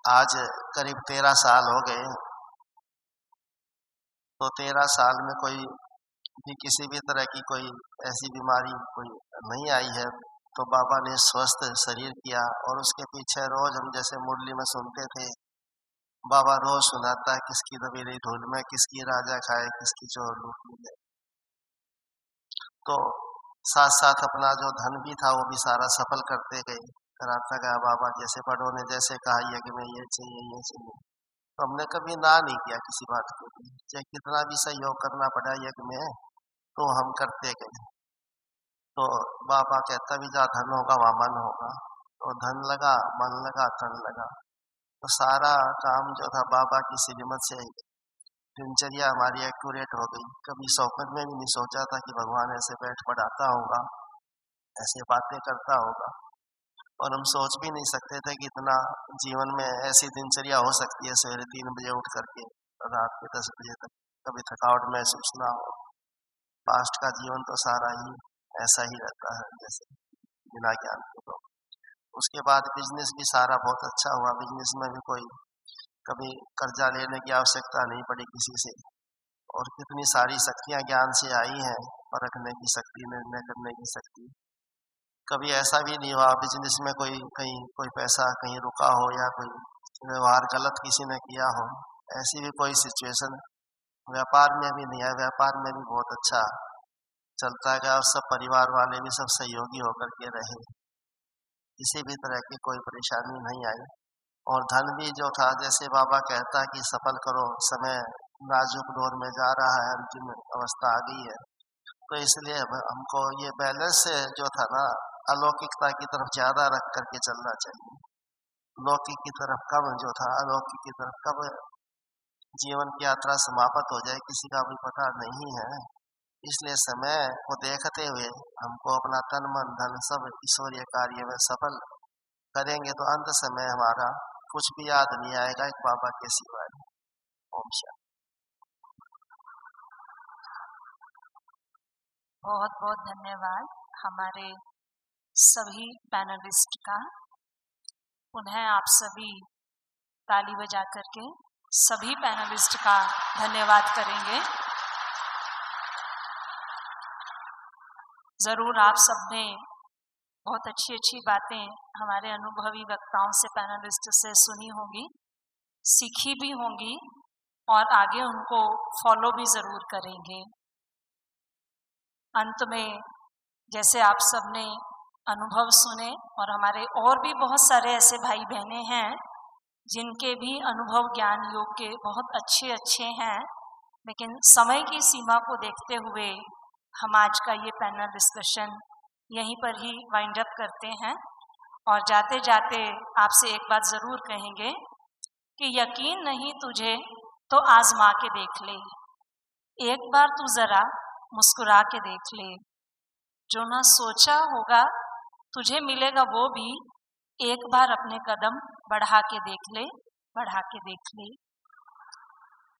आज करीब 13 साल हो गए। तो 13 साल में कोई भी किसी भी तरह की कोई ऐसी बीमारी कोई नहीं आई है। तो बाबा ने स्वस्थ शरीर किया और उसके पीछे रोज हम जैसे मुरली में सुनते थे, बाबा रोज सुनाता है किसकी दबीली धूल में किसकी राजा खाए किसकी चोर लूट मिले। तो साथ साथ अपना जो धन भी था वो भी सारा सफल करते गए, कराता गया बाबा। जैसे बड़ों ने जैसे कहा यज्ञ में ये चाहिए ये चाहिए, तो हमने कभी ना नहीं किया किसी बात को भी, चाहे कितना भी सहयोग करना पड़ा यज्ञ में तो हम करते गए। तो बाबा कहता भी जहाँ धन होगा वहाँ मन होगा, तो धन लगा मन लगा तन लगा। तो सारा काम जो था बाबा की श्रीमत से दिनचर्या हमारी एक्यूरेट हो गई। कभी सौकत में भी नहीं सोचा था कि भगवान ऐसे बैठ पढ़ाता होगा, ऐसे बातें करता होगा, और हम सोच भी नहीं सकते थे कि इतना जीवन में ऐसी दिनचर्या हो सकती है। सवेरे 3 बजे उठ करके रात के 10 बजे तक कभी थकावट महसूस ना हो। पास्ट का जीवन तो सारा ही ऐसा ही रहता है जैसे बिना ज्ञान के। तो उसके बाद बिजनेस भी सारा बहुत अच्छा हुआ। बिजनेस में भी कोई कभी कर्जा लेने की आवश्यकता नहीं पड़ी किसी से, और कितनी सारी शक्तियाँ ज्ञान से आई हैं, परखने की शक्ति, निर्णय करने की शक्ति। कभी ऐसा भी नहीं हुआ बिजनेस में कहीं कोई पैसा कहीं रुका हो या कोई व्यवहार गलत किसी ने किया हो, ऐसी भी कोई सिचुएशन व्यापार में भी नहीं है। व्यापार में भी बहुत अच्छा चलता गया और सब परिवार वाले भी सब सहयोगी होकर के रहे, किसी भी तरह की कोई परेशानी नहीं आई। और धन भी जो था जैसे बाबा कहता है कि सफल करो, समय नाजुक दौर में जा रहा है, अंतिम अवस्था आ गई है, तो इसलिए हमको ये बैलेंस जो था ना अलौकिकता की तरफ ज्यादा रख करके चलना चाहिए। लौकिक की तरफ कब जो था अलौकिक की तरफ कब जीवन की यात्रा समाप्त हो जाए किसी का भी पता नहीं है। इसलिए समय को देखते हुए हमको अपना तन मन धन सब ईश्वरीय कार्य में सफल करेंगे तो अंत समय हमारा कुछ भी याद नहीं आएगा एक बाबा के सिवाय। ओम शांति। बहुत बहुत धन्यवाद हमारे सभी पैनलिस्ट का। उन्हें आप सभी ताली बजा करके सभी पैनलिस्ट का धन्यवाद करेंगे। ज़रूर आप सबने बहुत अच्छी अच्छी बातें हमारे अनुभवी वक्ताओं से, पैनलिस्ट से सुनी होंगी, सीखी भी होंगी और आगे उनको फॉलो भी ज़रूर करेंगे। अंत में जैसे आप सबने अनुभव सुने और हमारे और भी बहुत सारे ऐसे भाई बहनें हैं जिनके भी अनुभव ज्ञान योग के बहुत अच्छे अच्छे हैं, लेकिन समय की सीमा को देखते हुए हम आज का ये पैनल डिस्कशन यहीं पर ही वाइंड अप करते हैं। और जाते जाते आपसे एक बात ज़रूर कहेंगे कि यकीन नहीं तुझे तो आजमा के देख ले, एक बार तू ज़रा मुस्कुरा के देख ले, जो ना सोचा होगा तुझे मिलेगा वो भी, एक बार अपने कदम बढ़ा के देख ले, बढ़ा के देख ले।